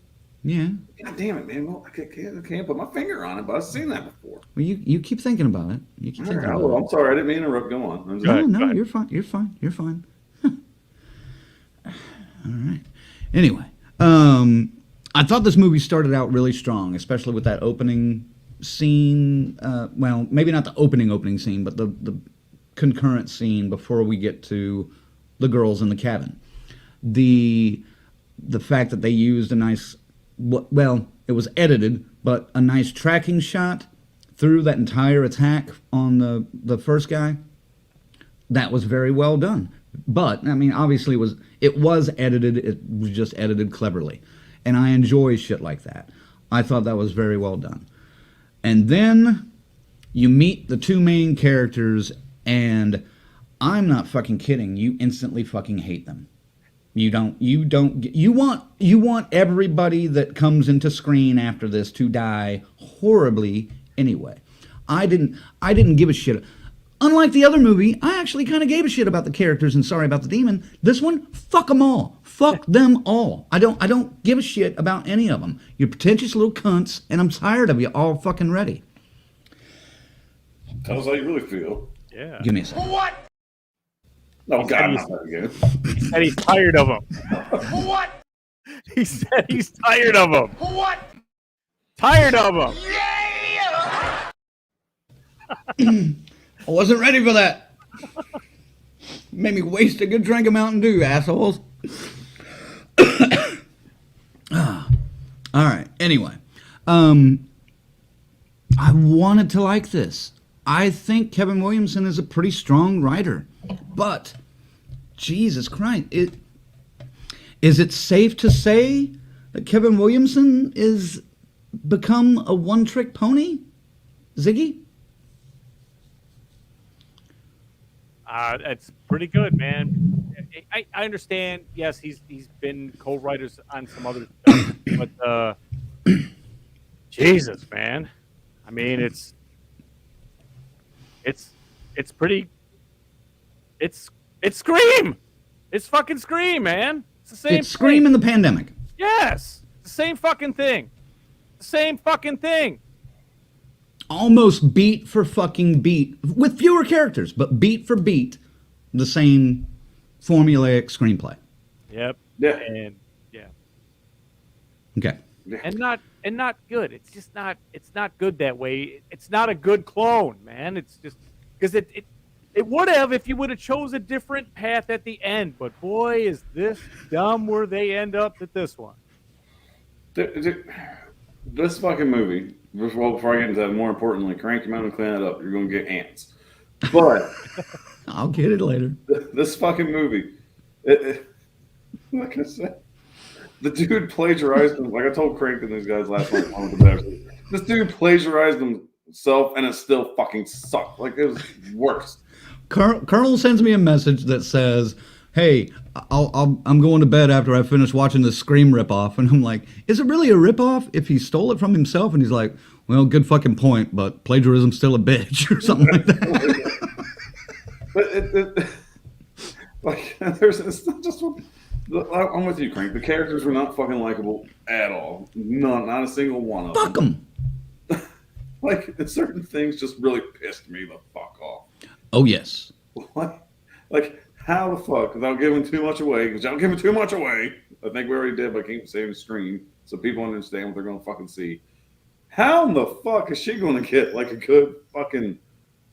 Yeah. God damn it, man. Well, I can't put my finger on it, but I've seen that before. Well, you keep thinking about it. I'm sorry. I didn't mean to interrupt. Go on. No, you're fine. You're fine. All right. Anyway, I thought this movie started out really strong, especially with that opening scene. Well, maybe not the opening scene, but the concurrent scene before we get to the girls in the cabin. The fact that they used a nice, well, it was edited, but a nice tracking shot through that entire attack on the first guy, that was very well done. But, I mean, obviously it was edited. It was just edited cleverly. And I enjoy shit like that. I thought that was very well done. And then you meet the two main characters, and I'm not fucking kidding. You instantly fucking hate them. You want everybody that comes into screen after this to die horribly anyway. I didn't give a shit. Unlike the other movie, I actually kind of gave a shit about the characters and sorry about the demon. This one, fuck them all. Fuck them all. I don't give a shit about any of them. You're pretentious little cunts, and I'm tired of you all fucking ready. Tell us how you really feel. Yeah. Give me a second. What? Oh, God, not that again. He said he's tired of them. What? He said he's tired of them. What? Tired of them. Yeah! I wasn't ready for that. Made me waste a good drink of Mountain Dew, assholes. All right. Anyway, I wanted to like this. I think Kevin Williamson is a pretty strong writer, but Jesus Christ, is it safe to say that Kevin Williamson is become a one-trick pony, Ziggy? It's pretty good, man. I understand. Yes, he's been co-writers on some other stuff, but Jesus, man. I mean, it's pretty. It's Scream. It's fucking Scream, man. It's the same. It's Scream in the pandemic. Yes, the same fucking thing. The same fucking thing. Almost beat for fucking beat, with fewer characters, but beat for beat, the same formulaic screenplay. Yep. Yeah. And yeah. Okay. And not good. It's just not. It's not good that way. It's not a good clone, man. It's just because it would have if you would have chose a different path at the end. But boy, is this dumb where they end up with this one. This fucking movie. Before I get into that, more importantly, crank your mouth and clean it up. You're going to get ants. But I'll get it later. this fucking movie Like I said, the dude plagiarized him. Like I told Crank and these guys last night on the best. This dude plagiarized himself, and it still fucking sucked. Like it was worse. Colonel sends me a message that says, "Hey, I'm going to bed after I finish watching the Scream ripoff," and I'm like, "Is it really a ripoff if he stole it from himself?" And he's like, "Well, good fucking point, but plagiarism's still a bitch," or something like that. But like, it's not just. I'm with you, Crank. The characters were not fucking likable at all. None, not a single one of them. Fuck them. Like, certain things just really pissed me the fuck off. Oh yes. Like, how the fuck, without giving too much away, because y'all giving too much away. I think we already did by keeping saying Scream, so people understand what they're going to fucking see. How in the fuck is she going to get like a good fucking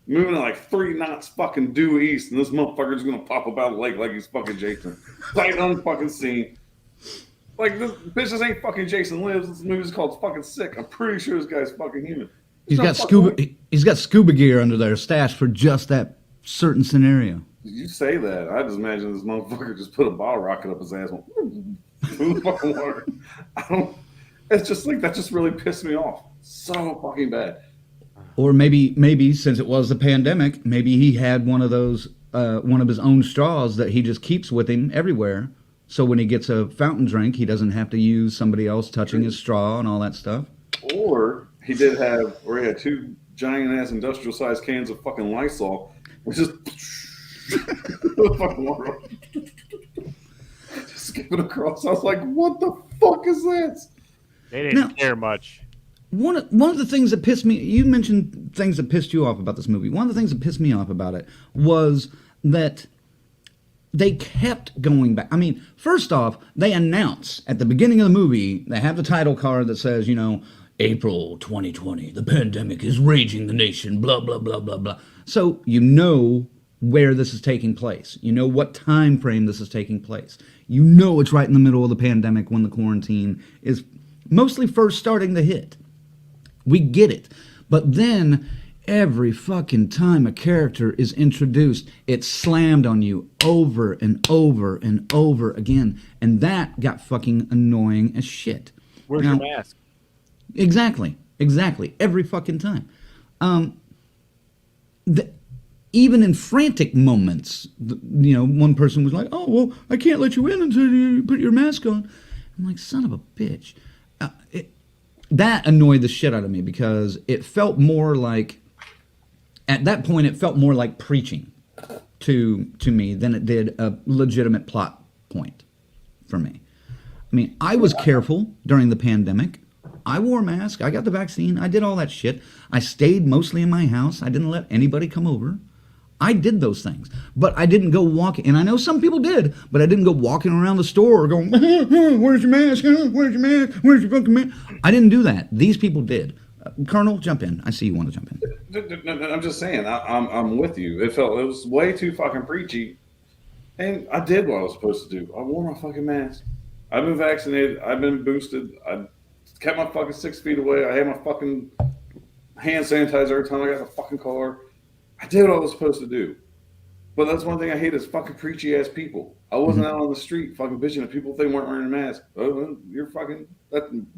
moving at like 3 knots fucking due east, and this motherfucker's going to pop up out of the lake like he's fucking Jason? Sight unfucking seen. Like, this bitch just ain't fucking Jason Lives. This movie's called fucking Sick. I'm pretty sure this guy's fucking human. He's got scuba gear under there stashed for just that certain scenario. You say that. I just imagine this motherfucker just put a bottle rocket up his ass. Through the fucking water. It's just like, that just really pissed me off. So fucking bad. Or maybe since it was the pandemic, maybe he had one of those, one of his own straws that he just keeps with him everywhere. So when he gets a fountain drink, he doesn't have to use somebody else touching his straw and all that stuff. Or he had 2 giant ass industrial sized cans of fucking Lysol, which is fucking water. Just skipping across. I was like, what the fuck is this? They didn't care much. One of the things that pissed me, you mentioned things that pissed you off about this movie. One of the things that pissed me off about it was that they kept going back. I mean, first off, they announce at the beginning of the movie, they have the title card that says, you know, April 2020, the pandemic is raging the nation, blah, blah, blah, blah, blah. So you know where this is taking place. You know what time frame this is taking place. You know it's right in the middle of the pandemic when the quarantine is mostly first starting to hit. We get it. But then every fucking time a character is introduced, it's slammed on you over and over and over again. And that got fucking annoying as shit. Where's your mask? Exactly. Every fucking time. Even in frantic moments, you know, one person was like, "Oh, well, I can't let you in until you put your mask on." I'm like, son of a bitch. That annoyed the shit out of me because it felt more like, at that point, it felt more like preaching to me than it did a legitimate plot point for me. I mean, I was careful during the pandemic. I wore a mask. I got the vaccine. I did all that shit. I stayed mostly in my house. I didn't let anybody come over. I did those things, but I didn't go walking, and I know some people did, but I didn't go walking around the store going, "Where's your mask? Where's your mask? Where's your fucking mask?" I didn't do that. These people did. Colonel, jump in. I see you want to jump in. I'm just saying, I'm with you. It was way too fucking preachy, and I did what I was supposed to do. I wore my fucking mask. I've been vaccinated. I've been boosted. I kept my fucking 6 feet away. I had my fucking hand sanitizer every time I got in the fucking car. I did what I was supposed to do. But that's one thing I hate is fucking preachy ass people. I wasn't out on the street fucking bitching at people if they weren't wearing a mask. Oh, you're fucking,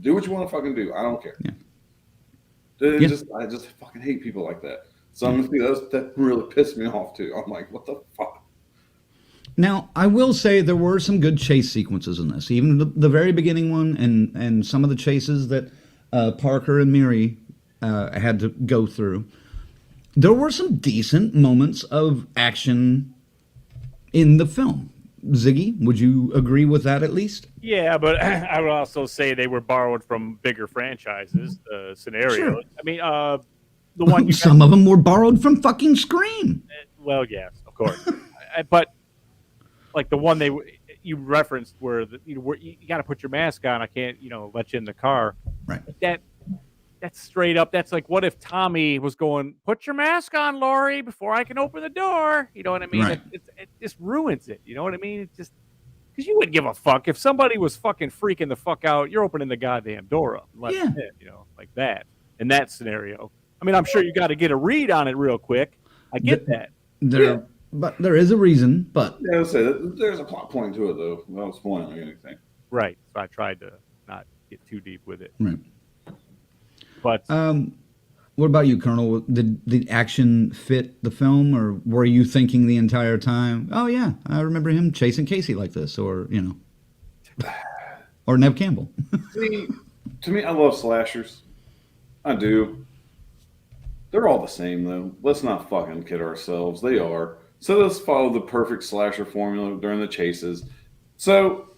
do what you want to fucking do. I don't care. Yeah. I just fucking hate people like that. So I'm that really pissed me off too. I'm like, what the fuck? Now, I will say there were some good chase sequences in this. Even the very beginning one and some of the chases that Parker and Miri had to go through. There were some decent moments of action in the film. Ziggy, would you agree with that at least? Yeah, but I would also say they were borrowed from bigger franchises, scenarios. Sure. I mean, the one some of them were borrowed from fucking Scream. Well, yes, of course. But like the one you referenced where you got to put your mask on. I can't, let you in the car. Right. That's straight up. That's like, what if Tommy was going, "Put your mask on, Laurie, before I can open the door." You know what I mean? Right. It just ruins it. You know what I mean? It's just because you wouldn't give a fuck if somebody was fucking freaking the fuck out. You're opening the goddamn door up, and letting them in, like that. In that scenario, I mean, I'm sure you got to get a read on it real quick. I get that. but there is a reason. But Yeah, I'll say that there's a plot point to it, though. Without spoiling anything. Right. So I tried to not get too deep with it. right. But What about you, Colonel? Did the action fit the film, or were you thinking the entire time, oh yeah, I remember him chasing Casey like this, or or Nev Campbell? See, to me, I love slashers. I do. They're all the same, though. Let's not fucking kid ourselves. They are. So let's follow the perfect slasher formula during the chases. So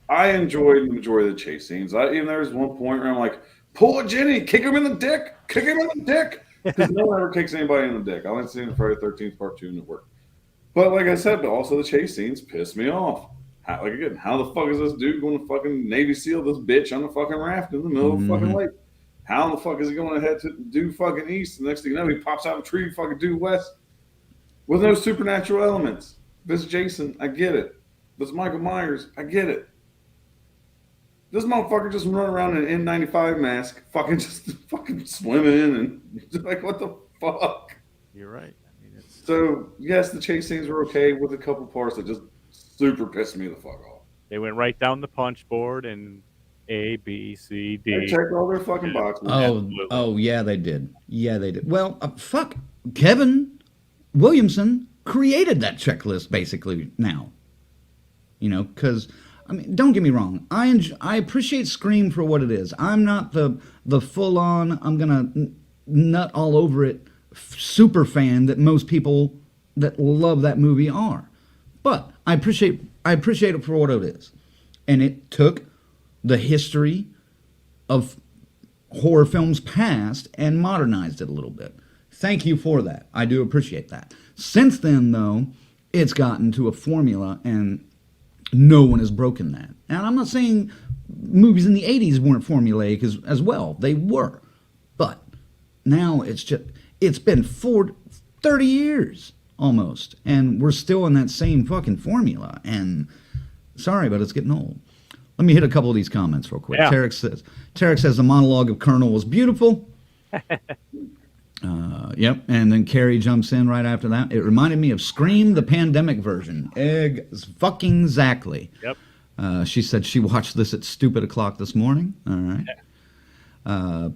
I enjoyed the majority of the chase scenes. Even there was one point where I'm like, pull a Jenny, kick him in the dick, kick him in the dick. Because no one ever kicks anybody in the dick. I only seen it Friday the 13th Part 2 and it worked. But like I said, also the chase scenes piss me off. How the fuck is this dude going to fucking Navy SEAL this bitch on a fucking raft in the middle of the fucking lake? How the fuck is he going ahead to do fucking east? The next thing you know, he pops out of a tree, fucking due west with no supernatural elements. This is Jason, I get it. This is Michael Myers, I get it. This motherfucker just run around in an N95 mask, fucking just fucking swimming in and like, what the fuck? you're right. I mean, So yes, the chase scenes were okay with a couple parts that just super pissed me the fuck off. they went right down the punch board and A, B, C, D. They checked all their fucking boxes. Oh yeah, they did. Yeah, they did. Well, fuck, Kevin Williamson created that checklist basically now. Because I mean, don't get me wrong. I appreciate Scream for what it is. I'm not the full on I'm gonna nut all over it super fan that most people that love that movie are. But I appreciate it for what it is, and it took the history of horror films past and modernized it a little bit. Thank you for that. I do appreciate that. Since then, though, it's gotten to a formula, and no one has broken that. And I'm not saying movies in the 80s weren't formulaic as well. They were. But now it's been 30 years almost, and we're still in that same fucking formula. And sorry, but it's getting old. Let me hit a couple of these comments real quick. Yeah. Tarek says the monologue of Colonel was beautiful. Yep, and then Carrie jumps in right after that. It reminded me of Scream, the pandemic version. Fucking exactly. Yep. She said she watched this at stupid o'clock this morning. All right.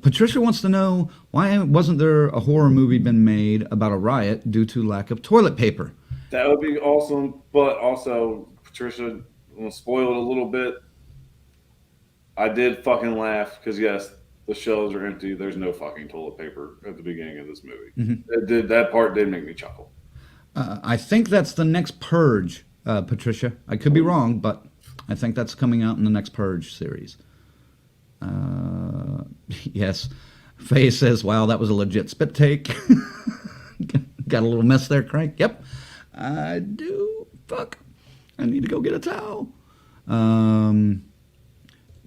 Patricia wants to know, why wasn't there a horror movie been made about a riot due to lack of toilet paper? That would be awesome, but also, Patricia, I'm going to spoil it a little bit. I did fucking laugh because, yes, the shelves are empty. There's no fucking toilet paper at the beginning of this movie. Mm-hmm. That part did make me chuckle. I think that's the next Purge, Patricia. I could be wrong, but I think that's coming out in the next Purge series. Yes. Faye says, wow, that was a legit spit take. Got a little mess there, Crank. Yep. I do. Fuck. I need to go get a towel.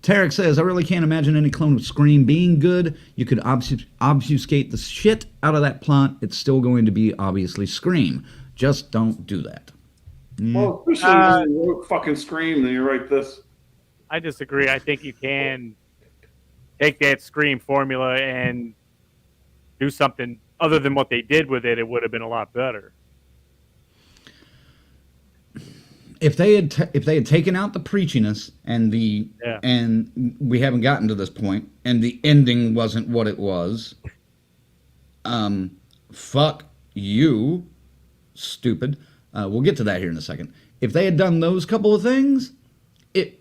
Tarek says, I really can't imagine any clone of Scream being good. You could obfuscate the shit out of that plot. It's still going to be obviously Scream. Just don't do that. Well, especially when you wrote fucking Scream and you write this. I disagree. I think you can take that Scream formula and do something other than what they did with it. It would have been a lot better. If they had taken out the preachiness and and we haven't gotten to this point, and the ending wasn't what it was, fuck you, stupid. We'll get to that here in a second. If they had done those couple of things, it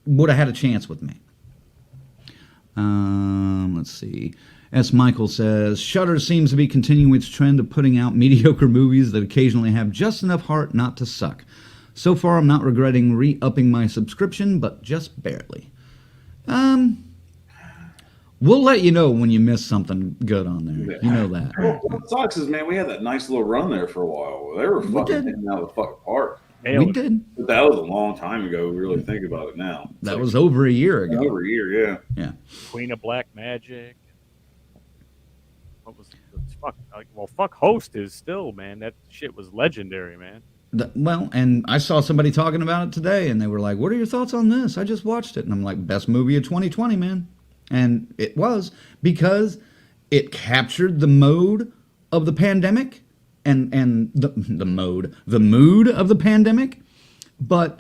would have had a chance with me. Let's see. S. Michael says, Shudder seems to be continuing its trend of putting out mediocre movies that occasionally have just enough heart not to suck. So far, I'm not regretting re-upping my subscription, but just barely. We'll let you know when you miss something good on there. Yeah. You know that. Well, what sucks is, man, we had that nice little run there for a while. They were fucking hitting out of the fucking park. We did. But that was a long time ago. We really think about it now. That was over a year ago. Over a year, yeah. Yeah. Queen of Black Magic. What was fuck? Fuck Host is still, man. That shit was legendary, man. Well, and I saw somebody talking about it today, and they were like, what are your thoughts on this? I just watched it. And I'm like, best movie of 2020, man. And it was, because it captured the mode of the pandemic and the mood of the pandemic, but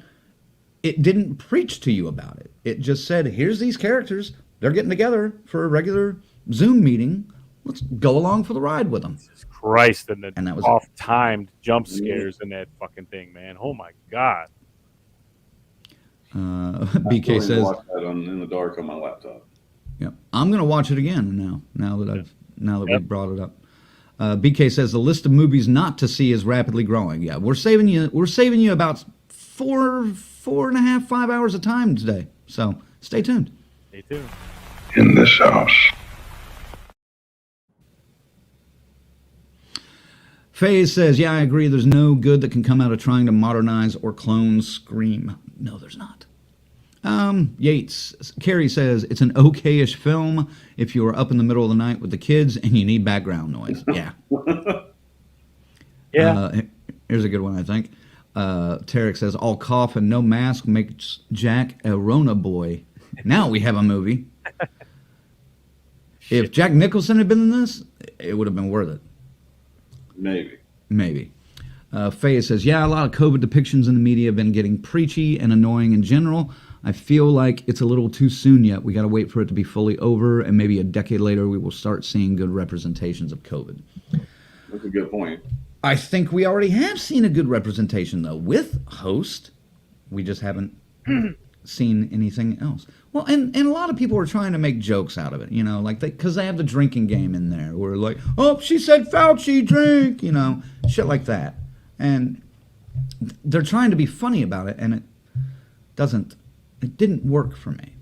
it didn't preach to you about it. It just said, here's these characters. They're getting together for a regular Zoom meeting. Let's go along for the ride with them. Jesus Christ, and And that was off-timed jump scares in that fucking thing, man. Oh my God. BK says, watch that in the dark on my laptop. "Yeah, I'm going to watch it again now that we brought it up." BK says the list of movies not to see is rapidly growing. Yeah, we're saving you about 4.5, 5 hours of time today. So stay tuned. Stay tuned. In this house. FaZe says, yeah, I agree. There's no good that can come out of trying to modernize or clone Scream. No, there's not. Carrie says, it's an okay-ish film if you are up in the middle of the night with the kids and you need background noise. Yeah. Yeah. Here's a good one, I think. Tarek says, all cough and no mask makes Jack a Rona boy. Now we have a movie. If Jack Nicholson had been in this, it would have been worth it. Maybe. Faye says, yeah, a lot of COVID depictions in the media have been getting preachy and annoying in general. I feel like it's a little too soon yet. We got to wait for it to be fully over, and maybe a decade later we will start seeing good representations of COVID. That's a good point. I think we already have seen a good representation, though, with Host. We just haven't seen anything else. Well, and a lot of people are trying to make jokes out of it, like because they have the drinking game in there. Where like, oh, she said Fauci drink, shit like that. And they're trying to be funny about it, and it didn't work for me.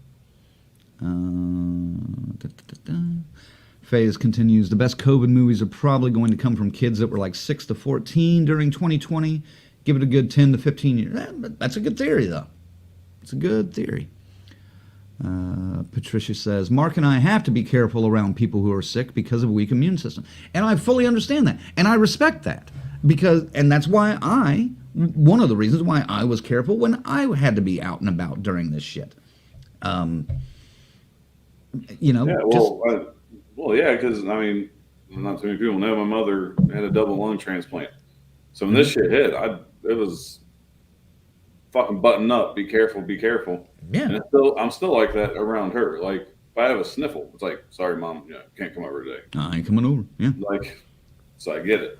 FaZe continues, the best COVID movies are probably going to come from kids that were like 6 to 14 during 2020. Give it a good 10 to 15 years. That's a good theory, though. It's a good theory. Patricia says, Mark and I have to be careful around people who are sick because of a weak immune system. And I fully understand that. And I respect that. And that's why one of the reasons why I was careful when I had to be out and about during this shit. Yeah, because, not too many people know my mother had a double lung transplant. So when this shit hit, it was fucking button up, be careful. Yeah. And I'm still like that around her. Like, if I have a sniffle, it's like, sorry, Mom, can't come over today. I ain't coming over. Yeah. Like, so I get it.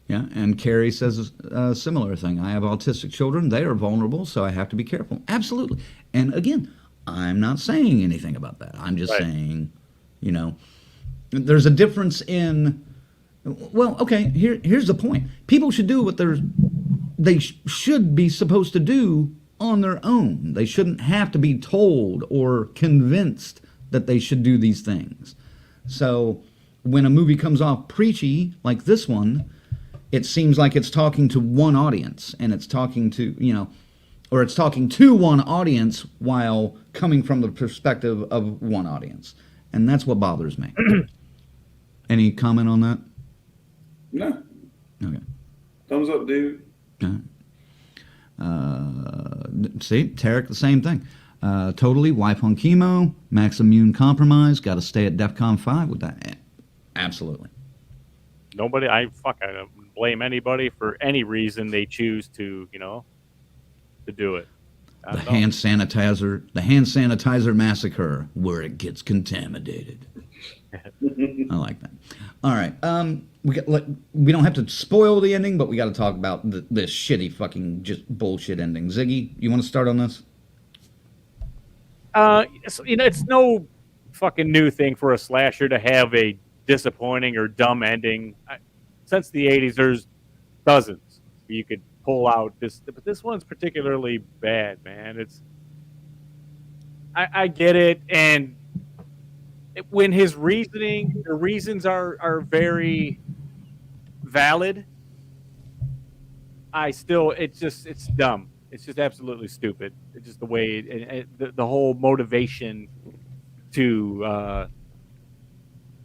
Yeah, and Carrie says a similar thing. I have autistic children. They are vulnerable, so I have to be careful. Absolutely. And again, I'm not saying anything about that. I'm just saying, there's a difference in, well, okay, here's the point. People should do what they should be supposed to do on their own. They shouldn't have to be told or convinced that they should do these things. So when a movie comes off preachy like this one, it seems like it's talking to one audience, and it's talking to, or it's talking to one audience while coming from the perspective of one audience. And that's what bothers me. Any comment on that? No. Okay. Thumbs up, dude. See, Tarek, the same thing. Totally, wife on chemo, max immune compromise, got to stay at DEFCON 5 with that. Absolutely. Nobody, I don't blame anybody for any reason they choose to, to do it. The hand sanitizer massacre, where it gets contaminated. I like that. All right, we don't have to spoil the ending, but we got to talk about this shitty fucking just bullshit ending. Ziggy, you want to start on this? It's no fucking new thing for a slasher to have a disappointing or dumb ending. Since the 80s, there's dozens you could pull out this, but this one's particularly bad, man. I get it, and when the reasons are very valid, it's dumb. It's just absolutely stupid. It's just the way the whole motivation to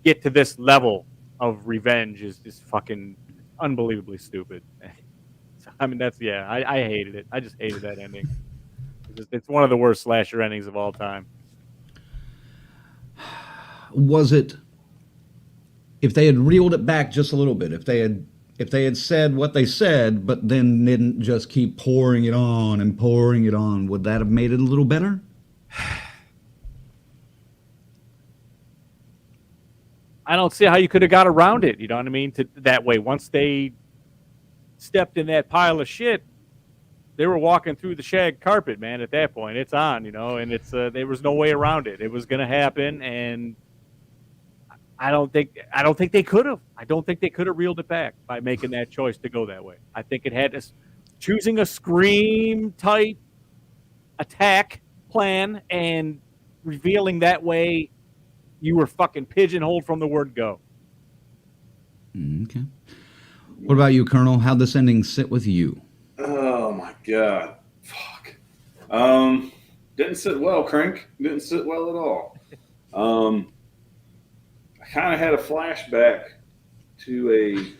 get to this level of revenge is just fucking unbelievably stupid. I hated it. I just hated that ending. It's one of the worst slasher endings of all time. Was it if they had reeled it back just a little bit, if they had said what they said, but then didn't just keep pouring it on and pouring it on, would that have made it a little better? I don't see how you could have got around it. You know what I mean? That way, once they stepped in that pile of shit, they were walking through the shag carpet, man. At that point, it's on, and it's there was no way around it. It was going to happen, and I don't think they could have. I don't think they could have reeled it back by making that choice to go that way. I think it had choosing a Scream type attack plan and revealing that way. You were fucking pigeonholed from the word go. Okay. What about you, Colonel? How'd this ending sit with you? Oh my god, fuck. Didn't sit well, Crank. Didn't sit well at all. I kind of had a flashback to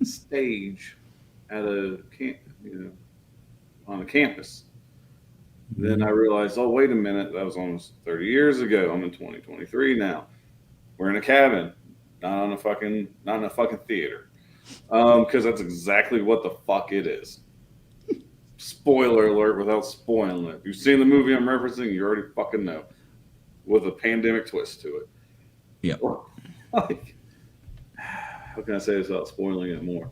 a stage at a on a campus. Then I realized, oh, wait a minute, that was almost 30 years ago. I'm in 2023 now. We're in a cabin, not in a fucking theater. Because that's exactly what the fuck it is. Spoiler alert without spoiling it. If you've seen the movie I'm referencing, you already fucking know. With a pandemic twist to it. Yep. Like, how can I say this without spoiling it more?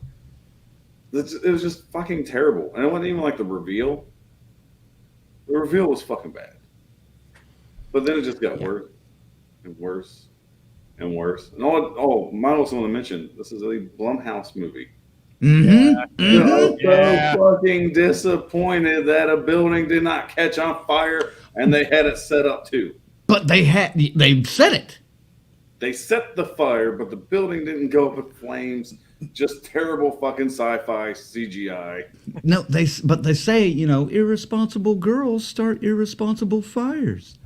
It was just fucking terrible. And it wasn't even like the reveal. The reveal was fucking bad. But then it just got worse and worse and worse. And I also want to mention, this is a Blumhouse movie. Mm-hmm. I was so fucking disappointed that a building did not catch on fire and they had it set up too. But they set it. They set the fire, but the building didn't go up in flames. Just terrible fucking sci-fi CGI. No, they say, irresponsible girls start irresponsible fires.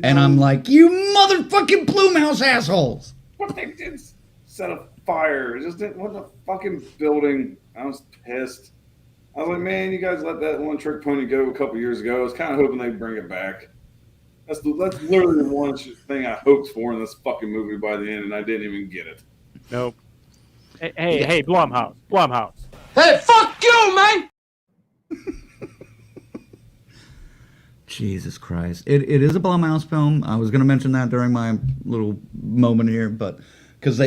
And I'm like, you motherfucking Blumhouse assholes. But they did set a fire. It just didn't. What the fucking building? I was pissed. I was like, man, you guys let that one trick pony go a couple years ago. I was kind of hoping they'd bring it back. That's literally the one thing I hoped for in this fucking movie by the end, and I didn't even get it. Nope. Hey, Blumhouse. Hey, fuck you, man! Jesus Christ. It is a Blumhouse film. I was going to mention that during my little moment here, but because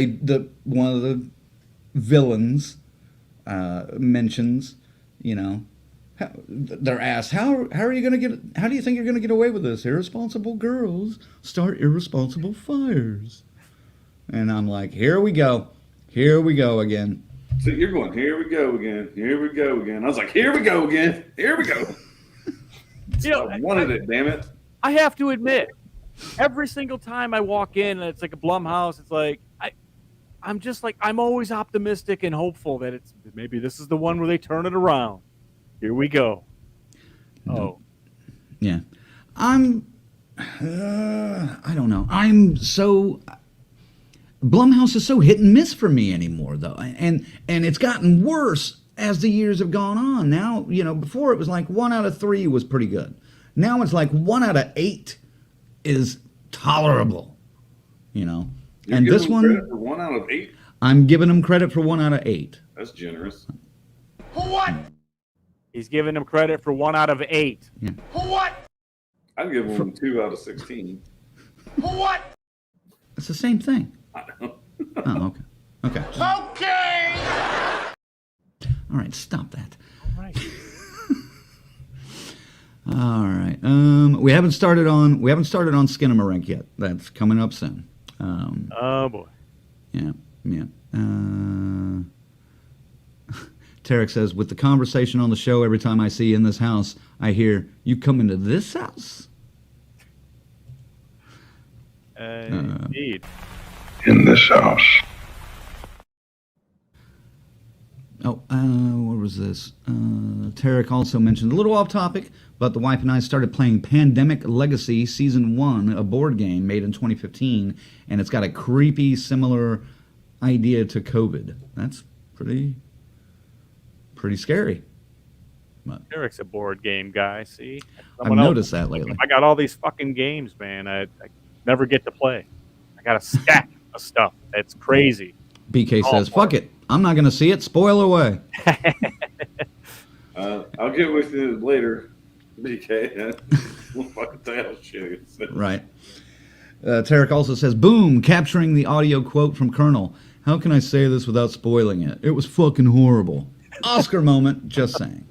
one of the villains mentions, they're asked, how do you think you're going to get away with this? Irresponsible girls start irresponsible fires. And I'm like, here we go again. So you're going, here we go again. I was like, here we go again. I wanted it, damn it. I have to admit, every single time I walk in and it's like a Blumhouse, it's like I'm always optimistic and hopeful that maybe this is the one where they turn it around. Here we go. Oh, yeah. I don't know. Blumhouse is so hit and miss for me anymore, though, and it's gotten worse as the years have gone on. Now, before it was like 1 out of 3 was pretty good. Now it's like 1 out of 8 is tolerable. You're and this one, credit for 1 out of 8. I'm giving him credit for 1 out of 8. That's generous. What? he's giving him credit for 1 out of 8. Yeah. What? I'd give him 2 out of 16. What? It's the same thing. I know. Oh, okay. Okay. Okay. All right, stop that. All right. All right. We haven't started on Skinamarink yet. That's coming up soon. Oh boy. Yeah. Tarek says, with the conversation on the show, every time I see you in this house, I hear, you come into this house? Indeed. In this house. Oh, what was this? Tarek also mentioned, a little off topic, but the wife and I started playing Pandemic Legacy Season 1, a board game made in 2015, and it's got a creepy, similar idea to COVID. That's pretty scary. But Eric's a board game guy, see? I've noticed that lately. I got all these fucking games, man. I never get to play. I got a stack. of stuff. It's crazy. BK says, "Fuck it, I'm not going to see it. Spoil away." I'll get with you later, BK. We'll fucking tell shit. Right. Tarek also says, "Boom, capturing the audio quote from Colonel. How can I say this without spoiling it? It was fucking horrible. Oscar moment, just saying."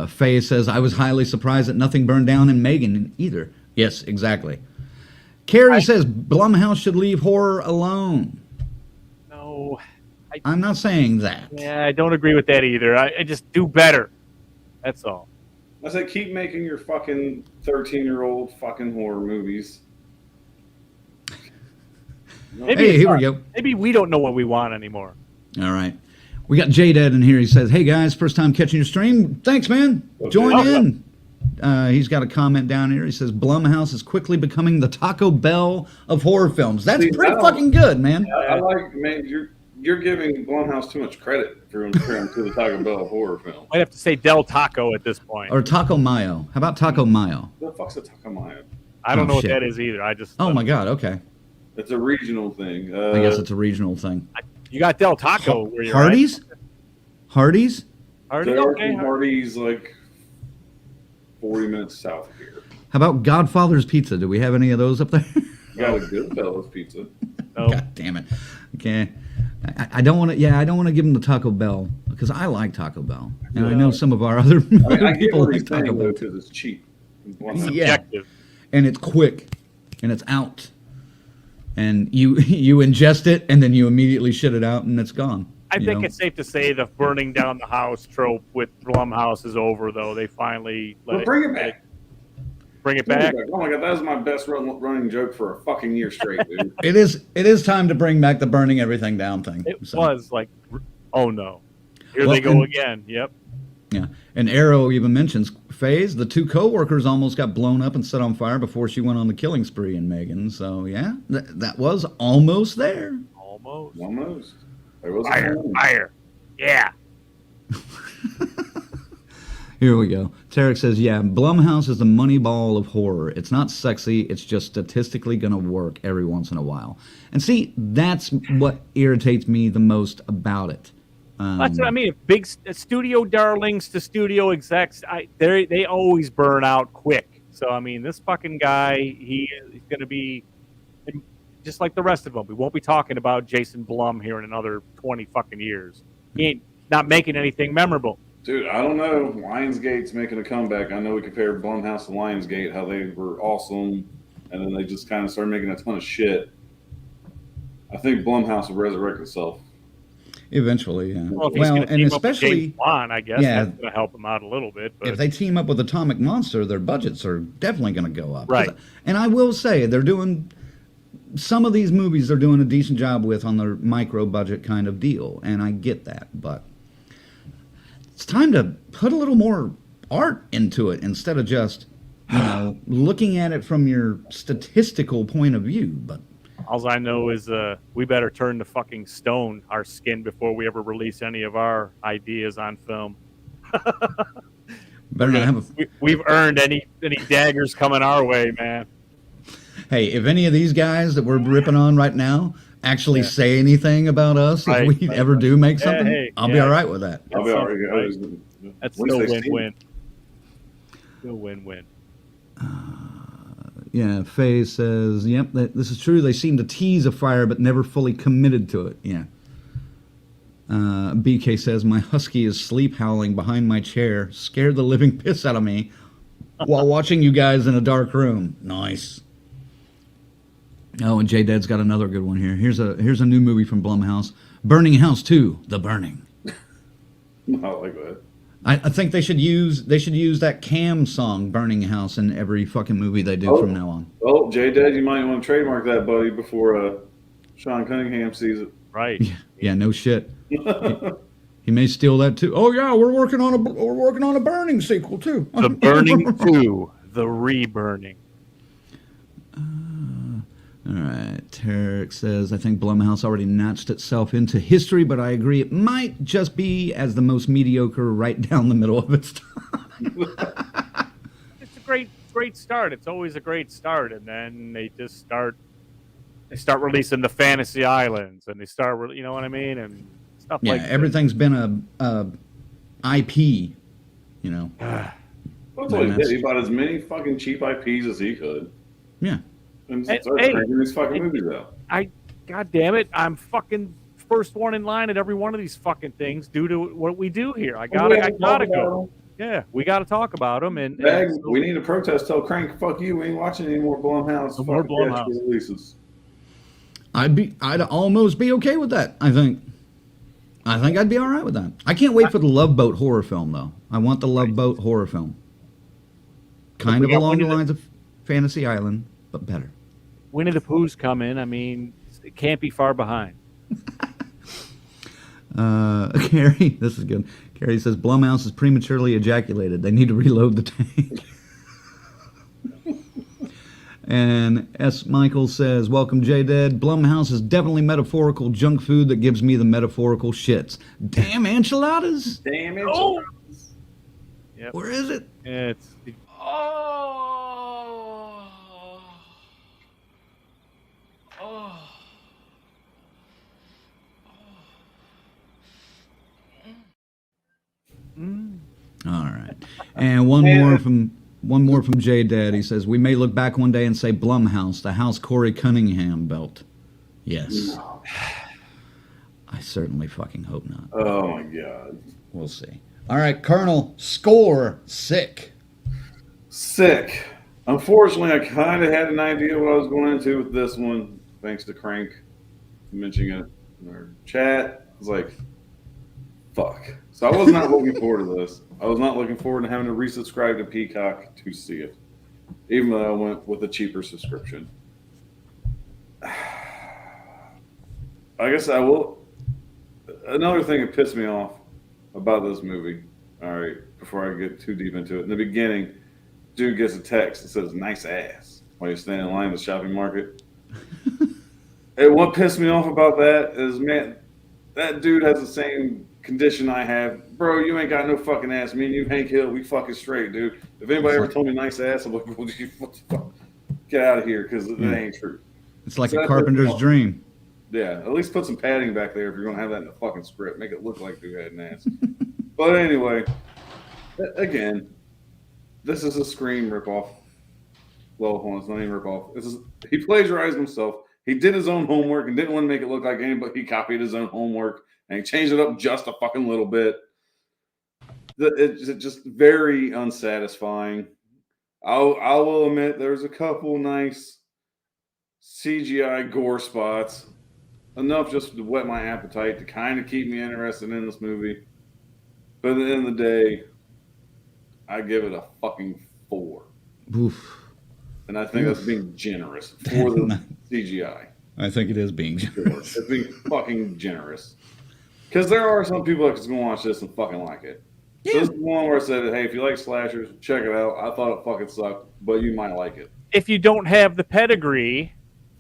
Faye says, "I was highly surprised that nothing burned down in Megan either." Yes, exactly. Carrie says, "Blumhouse should leave horror alone." No. I'm not saying that. Yeah, I don't agree with that either. I just do better. That's all. I said, keep making your fucking 13-year-old fucking horror movies. Hey, here we go. Maybe we don't know what we want anymore. All right. We got J-Dad in here. He says, "Hey, guys, first time catching your stream. Thanks, man. Join in." He's got a comment down here. He says, "Blumhouse is quickly becoming the Taco Bell of horror films." That's pretty fucking good, man. I like, man, you're giving Blumhouse too much credit for comparing to the Taco Bell horror film. Might have to say Del Taco at this point. Or Taco Mayo. How about Taco Mayo? What the fuck's a Taco Mayo? I don't know shit. what that is either. I just. Oh, my God. Okay. It's a regional thing. I guess it's a regional thing. You got Del Taco where you're Hardee's? Hardee's? Hardee's? There Okay. are Hardee's like 40 minutes south of here. How about Godfather's Pizza? Do we have any of those up there? Got a good Bella's pizza. No. God damn it. Okay. I don't want to. Yeah, I don't want to give them the Taco Bell because I like Taco Bell, and I know some of our other I get people what like he's Taco saying Bell though too. because it's cheap. Yeah, Objective. and it's quick, and it's out, and you ingest it, and then you immediately shit it out, and it's gone. I think it's safe to say the burning down the house trope with Blumhouse is over, though. They finally Well, bring it back. Bring it back. Oh my god, that was my best running joke for a fucking year straight, dude. It is time to bring back the burning everything down thing. It So, was like, oh no, here Well, they go and- again. Yep. yeah. And Arrow even mentions Faye's. The two co-workers almost got blown up and set on fire before she went on the killing spree in Megan. So yeah, that was almost there. Almost. There was a Fire, film. fire. Yeah. Here we go. Tarek says, "Yeah, Blumhouse is the money ball of horror. It's not sexy. It's just statistically going to work every once in a while." And see, that's what irritates me the most about it. That's what I mean. Big studio darlings to studio execs, they always burn out quick. So I mean, this fucking guy, he's going to be just like the rest of them. We won't be talking about Jason Blum here in another 20 fucking years. He ain't not making anything memorable. Dude, I don't know. Lionsgate's making a comeback. I know we compared Blumhouse to Lionsgate, how they were awesome, and then they just kind of started making a ton of shit. I think Blumhouse will resurrect itself. Eventually, yeah. Well, if he's gonna and team up with especially James Wan, I guess yeah, that's going to help him out a little bit. But if they team up with Atomic Monster, their budgets are definitely going to go up. Right. And I will say, they're doing some of these movies. They're doing a decent job with on their micro budget kind of deal, and I get that, but it's time to put a little more art into it instead of just, looking at it from your statistical point of view. But all I know is we better turn to fucking stone our skin before we ever release any of our ideas on film. better not have a. We've earned any daggers coming our way, man. Hey, if any of these guys that we're ripping on right now actually say anything about us, Right, if we ever do make something, hey, I'll be all right with that. I'll be all right. That's Once still they see win-win. Still win-win. Yeah, Faye says, "Yep, this is true. They seem to tease a fire, but never fully committed to it." Yeah. BK says, "My husky is sleep howling behind my chair, scared the living piss out of me while watching you guys in a dark room." Nice. Oh, and J-Dad's got another good one here. Here's a new movie from Blumhouse, Burning House 2: The Burning. I like that. I think they should use that Cam song, Burning House, in every fucking movie they do from now on. Well, J-Dad, you might want to trademark that, buddy, before Sean Cunningham sees it. Right. Yeah, no shit. He may steal that too. Oh yeah, we're working on a Burning sequel too. The Burning 2, the Reburning. All right. Tarek says, "I think Blumhouse already notched itself into history, but I agree it might just be as the most mediocre right down the middle of its time." It's a great start. It's always a great start, and then they just start they start releasing the Fantasy Islands, and they start, you know what I mean, and stuff Yeah, like that. everything's been a IP, you know. That's what he did. He bought as many fucking cheap IPs as he could. Yeah. And started cranking these fucking movies out. God damn it, I'm fucking first one in line at every one of these fucking things due to what we do here. I gotta go. Yeah, we gotta talk about them. And we need to protest. Tell Crank, fuck you. We ain't watching any more Blumhouse. No more Blumhouse releases. I'd almost be okay with that. I think I'd be all right with that. I can't wait for the Love Boat horror film though. I want the Love Boat horror film. Kind of along the lines of Fantasy Island, but better. Winnie the Pooh's coming. I mean, it can't be far behind. Carrie, this is good. Carrie says Blumhouse is prematurely ejaculated. They need to reload the tank. And S. Michael says, welcome J-Dead. Blumhouse is definitely metaphorical junk food that gives me the metaphorical shits. Damn enchiladas. Damn enchiladas. Oh. Yep. Where is it? It's All right. And one more from J Dad. He says, we may look back one day and say Blumhouse, the house Corey Cunningham built. Yes. No. I certainly fucking hope not. Oh my god. We'll see. All right, Colonel, score sick. Sick. Unfortunately, I kind of had an idea what I was going into with this one, thanks to Crank mentioning it in our chat. I was like, fuck. So I was not looking forward to this. I was not looking forward to having to resubscribe to Peacock to see it, even though I went with a cheaper subscription. I guess I will. Another thing that pissed me off about this movie, all right, before I get too deep into it, in the beginning, dude gets a text that says nice ass while you're standing in line in the shopping market. And what pissed me off about that is, man, that dude has the same condition I have. Bro, you ain't got no fucking ass. Me and you, Hank Hill, we fucking straight, dude. If anybody ever told me nice ass, I'm like, what the fuck? Get out of here, because that ain't true. It's like a carpenter's dream. Yeah, at least put some padding back there if you're going to have that in the fucking script. Make it look like dude had an ass. But anyway, again, this is a Scream ripoff. Well, hold on, it's not even ripoff. He plagiarized himself. He did his own homework and didn't want to make it look like anybody. He copied his own homework and he changed it up just a fucking little bit. It's just very unsatisfying. I will admit there's a couple nice CGI gore spots. Enough just to whet my appetite to kind of keep me interested in this movie. But at the end of the day, I give it a fucking 4. Oof. And I think that's being generous for the CGI. I think it is being generous. It's being fucking generous. Because there are some people that's going to watch this and fucking like it. Yeah. So this is one where I said, hey, if you like slashers, check it out. I thought it fucking sucked, but you might like it. If you don't have the pedigree,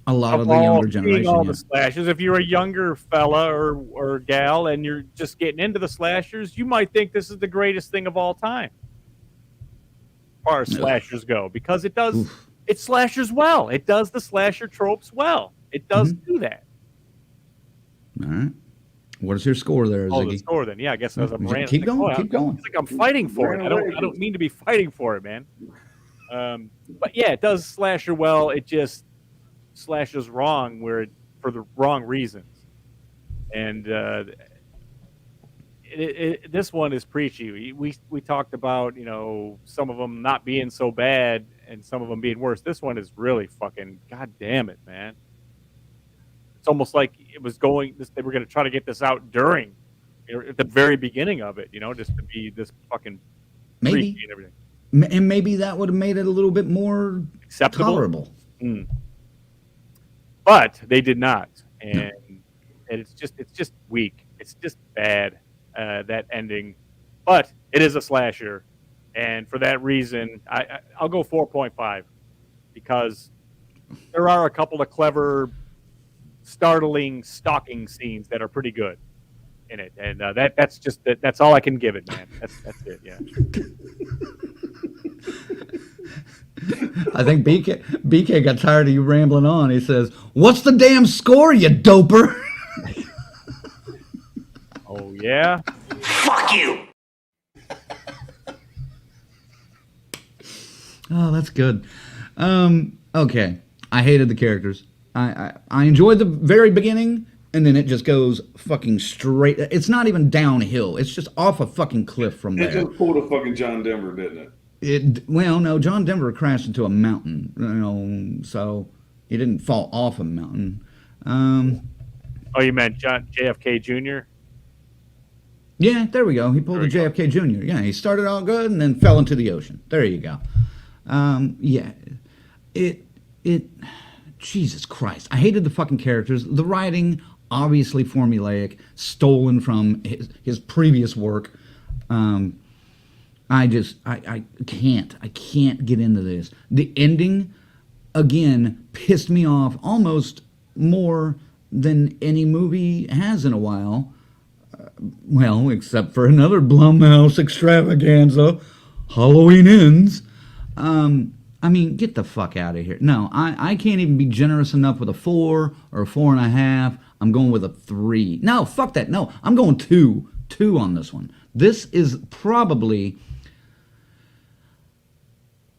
a lot of the younger generation, all the slashers. If you're a younger fella or gal and you're just getting into the slashers, you might think this is the greatest thing of all time, as far as slashers go, because it does. Oof. It slashers well. It does the slasher tropes well. It does do that. All right. What is your score there, Ziggy? Oh, the score then. Yeah, I guess as I'm ranting. Keep going. Keep going. It's like I'm fighting for it. I don't mean to be fighting for it, man. But yeah, it does slasher well. It just slashes wrong for the wrong reasons. And this one is preachy. We talked about, some of them not being so bad and some of them being worse. This one is really fucking, god damn it, man. It's almost like it was they were going to try to get this out during, at the very beginning of it, just to be this fucking maybe and everything. And maybe that would have made it a little bit more acceptable, tolerable. But they did not, and it's just weak. It's just bad, that ending. But it is a slasher, and for that reason, I'll go 4.5 because there are a couple of clever, startling stalking scenes that are pretty good in it, and that's all I can give it, man. That's it. Yeah. I think BK got tired of you rambling on. He says, "What's the damn score, you doper?" Oh yeah. Fuck you! Oh, that's good. Okay, I hated the characters. I enjoyed the very beginning, and then it just goes fucking straight. It's not even downhill. It's just off a fucking cliff from It there. just pulled a fucking John Denver, didn't it? Well, no, John Denver crashed into a mountain, so he didn't fall off a mountain. Oh, you meant JFK Jr.? Yeah, there we go. He pulled a JFK Jr. Yeah, he started all good and then fell into the ocean. There you go. Yeah, Jesus Christ. I hated the fucking characters. The writing, obviously formulaic, stolen from his previous work. I can't get into this. The ending, again, pissed me off almost more than any movie has in a while. Well, except for another Blumhouse extravaganza, Halloween Ends. I mean, get the fuck out of here. No, I can't even be generous enough with a 4 or a 4.5. I'm going with a 3. No, fuck that. No, I'm going 2. 2 on this one. This is probably...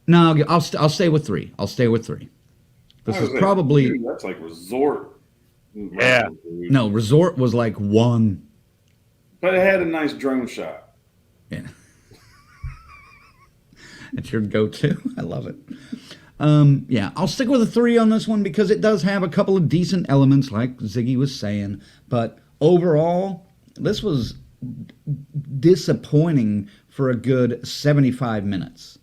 No, I'll stay with 3. I'll stay with 3. This is probably... Dude, that's like Resort. Yeah. No, Resort was like 1. But it had a nice drone shot. Yeah. It's your go-to. I love it. Yeah, I'll stick with a 3 on this one because it does have a couple of decent elements, like Ziggy was saying. But overall, this was disappointing for a good 75 minutes.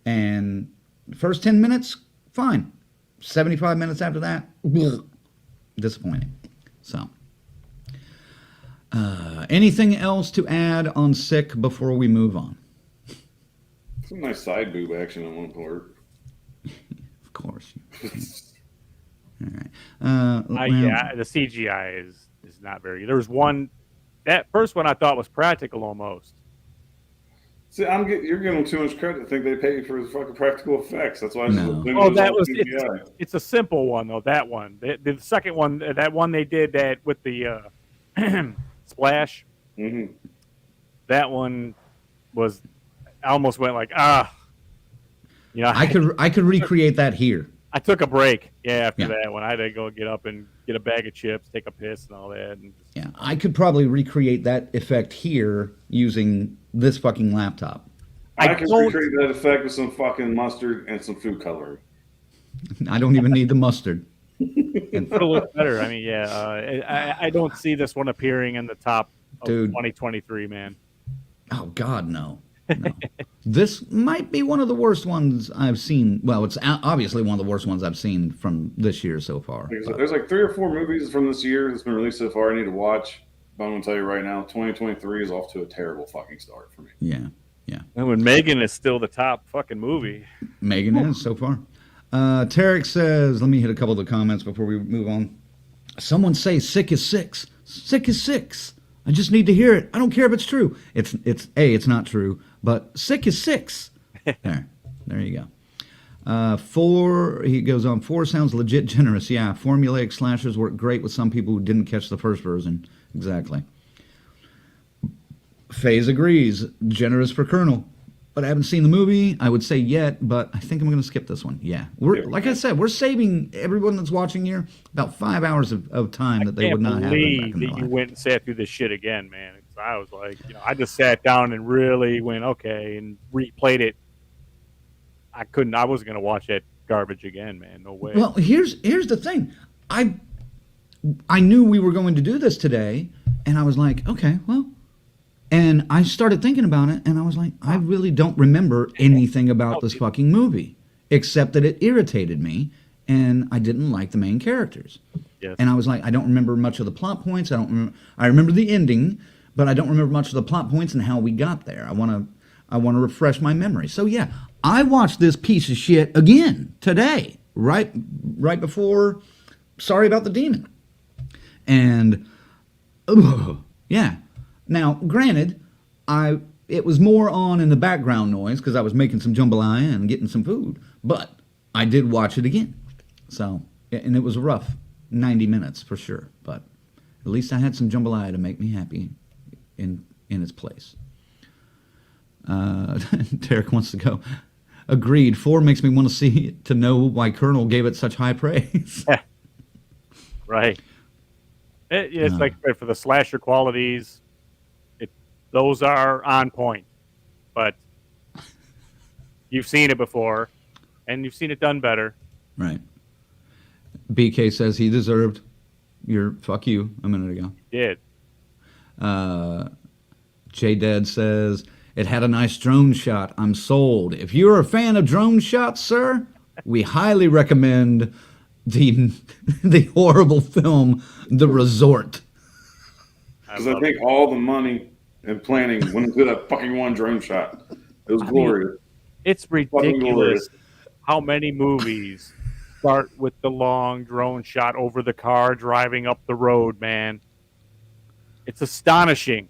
And the first 10 minutes, fine. 75 minutes after that, disappointing. So, anything else to add on Sick before we move on? Some nice side boob action on one part. Of course. All right. Yeah, the CGI is not very good. There was one, that first one I thought was practical almost. See, you're giving them too much credit to think they pay for the fucking practical effects. That's why I No. Oh, that was it's a simple one though. That one, the second one, that one they did that with the splash. Mm-hmm. That one was, I almost went like you know. I could recreate that here. I took a break. After that one, I had to go get up and get a bag of chips, take a piss, and all that. And Yeah, I could probably recreate that effect here using this fucking laptop. I can recreate that effect with some fucking mustard and some food coloring. I don't even need the mustard. it'll look better. I mean, I don't see this one appearing in the top of Dude. 2023, man. Oh God, no. This might be one of the worst ones I've seen. Well, it's obviously one of the worst ones I've seen from this year so far. There's like 3 or 4 movies from this year that's been released so far I need to watch. But I'm going to tell you right now, 2023 is off to a terrible fucking start for me. Yeah. And when Megan is still the top fucking movie. Megan is so far. Tarek says, let me hit a couple of the comments before we move on. Someone say Sick is 6. Sick is 6. I just need to hear it. I don't care if it's true. It's not true, but Sick is 6. There you go. 4, he goes on, 4 sounds legit generous. Yeah, formulaic slashers work great with some people who didn't catch the first version. Exactly. FaZe agrees. Generous for Colonel. But I haven't seen the movie, I would say yet, but I think I'm going to skip this one. Yeah. Like I said, we're saving everyone that's watching here about 5 hours of time that they would not have. I can't believe that you went and sat through this shit again, man. I was like, I just sat down and really went, okay, and replayed it. I wasn't going to watch that garbage again, man. No way. Well, here's the thing. I knew we were going to do this today, and I was like, okay, well. And I started thinking about it, and I was like, I really don't remember anything about this fucking movie, except that it irritated me, and I didn't like the main characters. Yes. And I was like, I don't remember much of the plot points. I remember the ending, but I don't remember much of the plot points and how we got there. I want to refresh my memory. So yeah, I watched this piece of shit again today, right before Sorry About the Demon. And yeah. Now, granted, I it was more on in the background noise because I was making some jambalaya and getting some food. But I did watch it again. So, and it was a rough 90 minutes for sure. But at least I had some jambalaya to make me happy in its place. Derek wants to go. Agreed. 4 makes me want to see it to know why Colonel gave it such high praise. Right. It's like for the slasher qualities, those are on point. But you've seen it before, and you've seen it done better. Right. BK says he deserved your fuck you a minute ago. He did. J-Dad says, it had a nice drone shot. I'm sold. If you're a fan of drone shots, sir, we highly recommend the horrible film, The Resort. Because I think all the money and planning went into that fucking one drone shot. It was glorious. It's ridiculous how many movies start with the long drone shot over the car driving up the road, man. It's astonishing.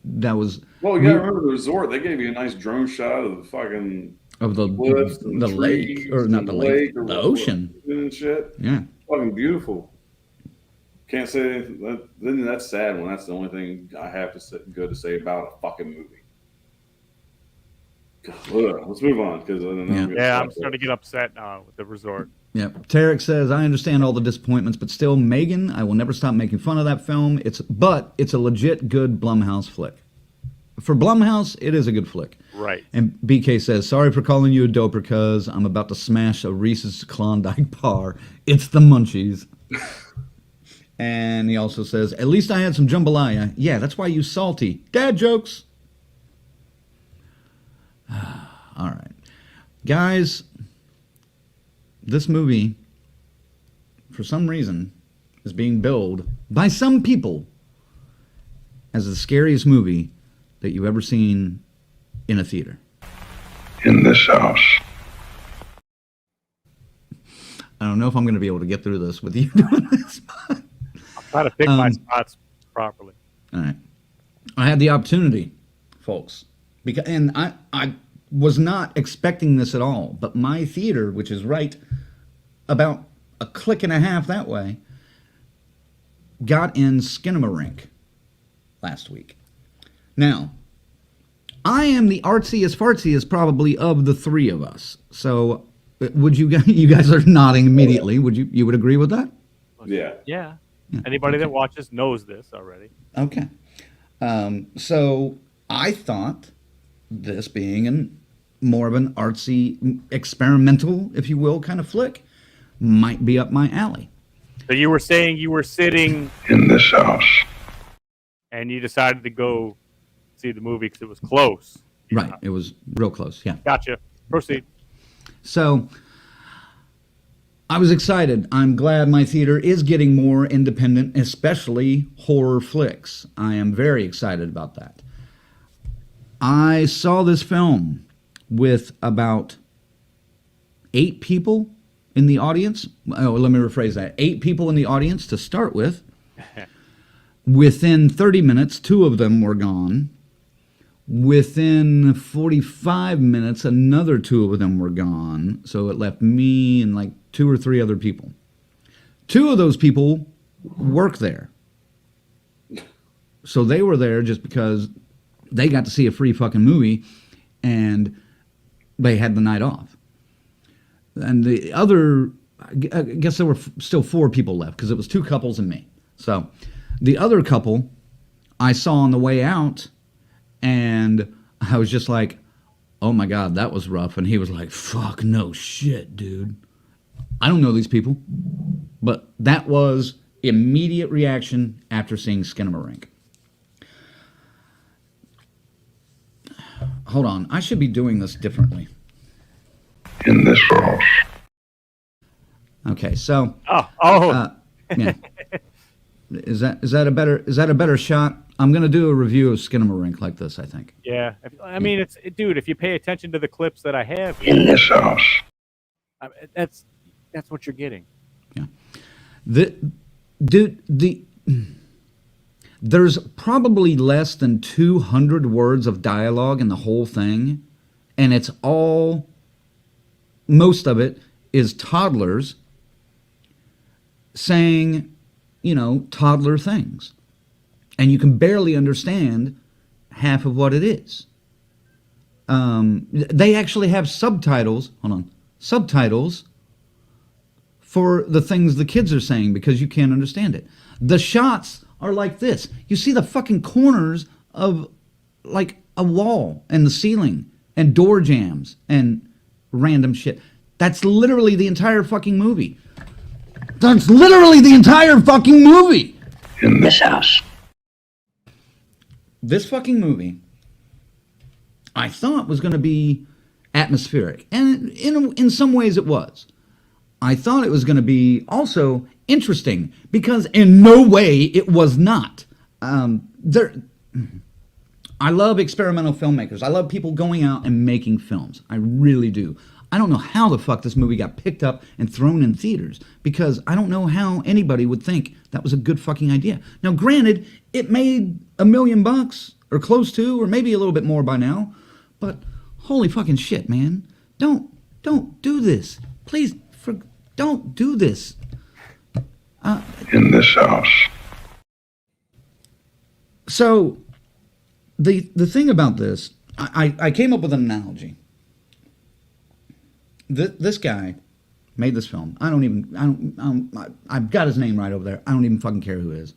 That was... Well, you gotta remember The Resort. They gave you a nice drone shot of the fucking... Of the lake, or not the lake, the ocean. And shit. Yeah. Fucking beautiful. Can't say that. Then that's sad when that's the only thing I have good to say about a fucking movie. Let's move on because I don't know. Yeah, I'm starting to get upset now with The Resort. Yeah. Tarek says, I understand all the disappointments, but still, Megan, I will never stop making fun of that film. But it's a legit good Blumhouse flick. For Blumhouse, it is a good flick. Right. And BK says, sorry for calling you a doper because I'm about to smash a Reese's Klondike bar. It's the munchies. And he also says, at least I had some jambalaya. Yeah, that's why you salty. Dad jokes. All right. Guys, this movie, for some reason, is being billed by some people as the scariest movie that you've ever seen in a theater. In this house. I don't know if I'm going to be able to get through this with you doing this. I'll try to pick my spots properly. All right. I had the opportunity, folks, and I was not expecting this at all, but my theater, which is right about a click and a half that way, got in Skinamarink last week. Now, I am the artsiest fartsiest probably of the three of us. So would you guys are nodding immediately. Would you would agree with that? Yeah. Yeah. Anybody that watches knows this already. Okay. So I thought this being more of an artsy, experimental, if you will, kind of flick might be up my alley. So you were saying you were sitting in this house, and you decided to go see the movie because it was close. Right. It was real close. Yeah. Gotcha. Proceed. So I was excited. I'm glad my theater is getting more independent, especially horror flicks. I am very excited about that. I saw this film with about 8 people in the audience. Oh, let me rephrase that. 8 people in the audience to start with. Within 30 minutes, 2 of them were gone. Within 45 minutes, another 2 of them were gone. So it left me and like 2 or 3 other people. 2 of those people work there. So they were there just because they got to see a free fucking movie and they had the night off. And the other, I guess there were still 4 people left because it was 2 couples and me. So the other couple I saw on the way out, and I was just like, oh my God, that was rough. And he was like, fuck, no shit, dude. I don't know these people. But that was immediate reaction after seeing Skinamarink. Hold on, I should be doing this differently. in this house. Okay, so Yeah. is that a better shot? I'm gonna do a review of Skinamarink like this, I think. Yeah. I mean, dude, if you pay attention to the clips that I have, In this house. that's what you're getting. Yeah. The There's probably less than 200 words of dialogue in the whole thing, and it's all, most of it is toddlers saying, toddler things. And you can barely understand half of what it is. They actually have subtitles, subtitles for the things the kids are saying because you can't understand it. The shots are like this. You see the fucking corners of like a wall and the ceiling and door jams and random shit. That's literally the entire fucking movie. That's literally the entire fucking movie. In this house. This fucking movie, I thought was going to be atmospheric. And in some ways it was. I thought it was going to be also interesting because in no way it was not. I love experimental filmmakers. I love people going out and making films. I really do. I don't know how the fuck this movie got picked up and thrown in theaters because I don't know how anybody would think that was a good fucking idea. Now, granted, it made $1 million or close to, or maybe a little bit more by now, but holy fucking shit, man. Don't do this. Please, don't do this. In this house. So, the thing about this, I came up with an analogy. This guy made this film. I've got his name right over there. I don't even fucking care who it is.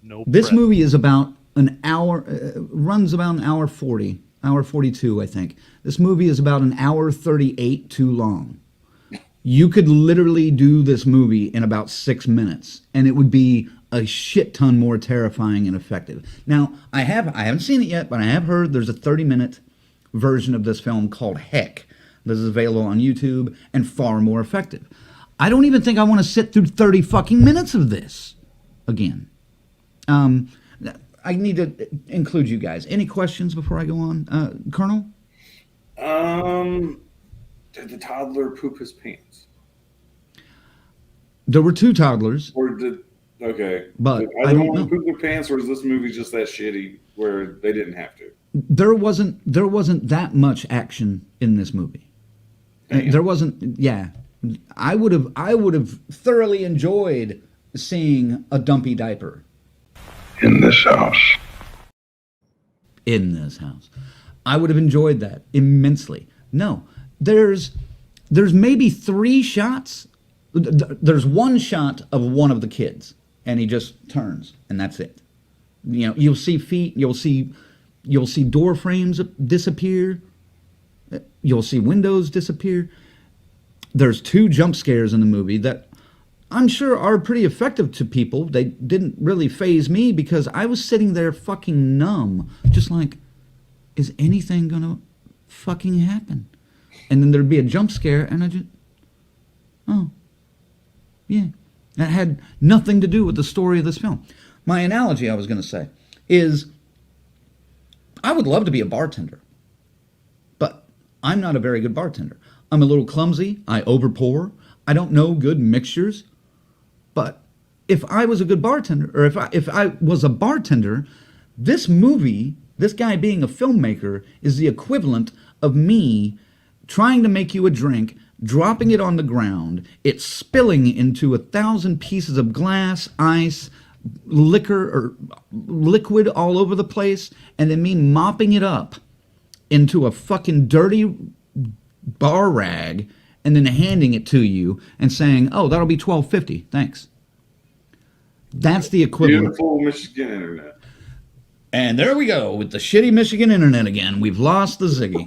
No. This movie is about an hour, runs about an hour 40, hour 42, I think. This movie is about an hour 38 too long. You could literally do this movie in about 6 minutes, and it would be a shit ton more terrifying and effective. Now, I haven't seen it yet, but I have heard there's a 30-minute version of this film called Heck. This is available on YouTube and far more effective. I don't even think I want to sit through 30 fucking minutes of this again. I need to include you guys. Any questions before I go on? Colonel? Did the toddler poop his pants? There were 2 toddlers. Okay. But did I either don't one know. poop their pants, or is this movie just that shitty where they didn't have to? There wasn't that much action in this movie. Damn. There wasn't. Yeah, I would have thoroughly enjoyed seeing a dumpy diaper In this house. in this house. I would have enjoyed that immensely. No, there's maybe 3 shots. There's 1 shot of one of the kids, and he just turns, and that's it. You'll see feet. You'll see door frames disappear. You'll see windows disappear. There's 2 jump scares in the movie that I'm sure are pretty effective to people. They didn't really faze me because I was sitting there fucking numb, just like, is anything gonna fucking happen? And then there'd be a jump scare, and I just, oh, yeah. That had nothing to do with the story of this film. My analogy I was gonna say is, I would love to be a bartender, but I'm not a very good bartender. I'm a little clumsy. I overpour. I don't know good mixtures. But if I was a good bartender, or if I was a bartender, this movie, this guy being a filmmaker, is the equivalent of me trying to make you a drink, dropping it on the ground, it spilling into 1,000 pieces of glass, ice, liquor, or liquid all over the place, and then me mopping it up into a fucking dirty bar rag and then handing it to you and saying, oh, that'll be $12.50, thanks. That's the equivalent. Beautiful Michigan internet. And there we go with the shitty Michigan internet again. We've lost the Ziggy.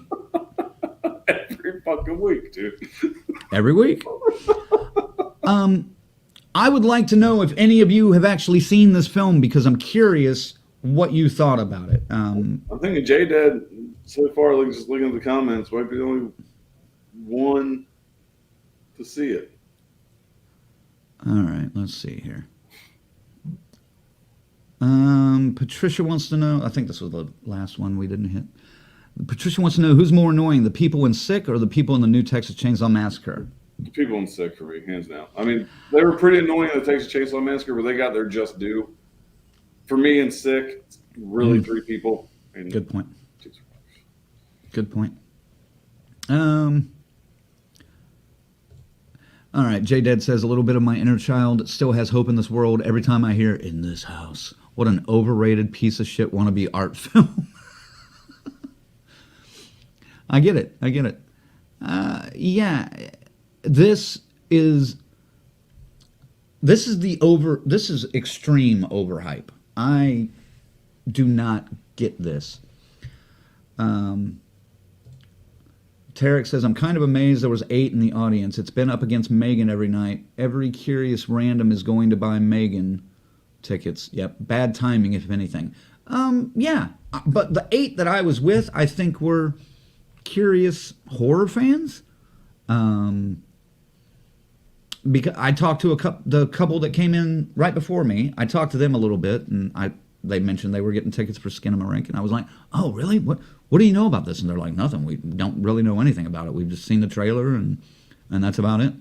Every fucking week, dude. Every week. I would like to know if any of you have actually seen this film because I'm curious what you thought about it. I'm thinking J-Dad, so far, just looking at the comments, might be the only one to see it. All right, let's see here. Patricia wants to know, I think this was the last one we didn't hit. Patricia wants to know who's more annoying, the people in Sick or the people in the new Texas Chainsaw Massacre? The people in Sick for me, hands down. I mean, they were pretty annoying in the Texas Chainsaw Massacre, but they got their just due. for me and sick, it's really 3 people. And Good point. 2 survivors. Good point. All right, J-Dead says, a little bit of my inner child still has hope in this world every time I hear "in this house." What an overrated piece of shit wannabe art film. I get it. Yeah, this is extreme overhype. I do not get this. Tarek says, I'm kind of amazed there was 8 in the audience. It's been up against Megan every night. Every curious random is going to buy Megan tickets. Yep, bad timing, if anything. Yeah, but the 8 that I was with, I think were curious horror fans. Because I talked to the couple that came in right before me. I talked to them a little bit, and they mentioned they were getting tickets for Skinamarink, and I was like, oh, really? What do you know about this? And they're like, nothing. We don't really know anything about it. We've just seen the trailer, and that's about it.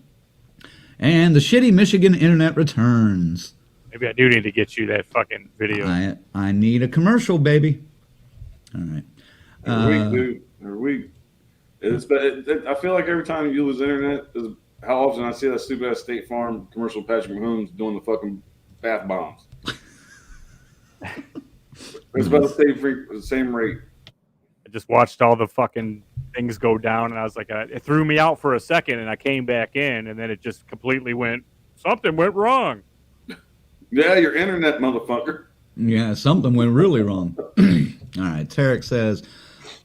And the shitty Michigan internet returns. Maybe I do need to get you that fucking video. I need a commercial, baby. All right. Every week, dude. Every week. I feel like every time you lose internet is how often I see that stupid ass State Farm commercial, Patrick Mahomes doing the fucking bath bombs. It's about the same rate. I just watched all the fucking things go down, and I was like, it threw me out for a second, and I came back in, and then it just completely something went wrong. Yeah, your internet, motherfucker. Yeah, something went really wrong. All right, Tarek says,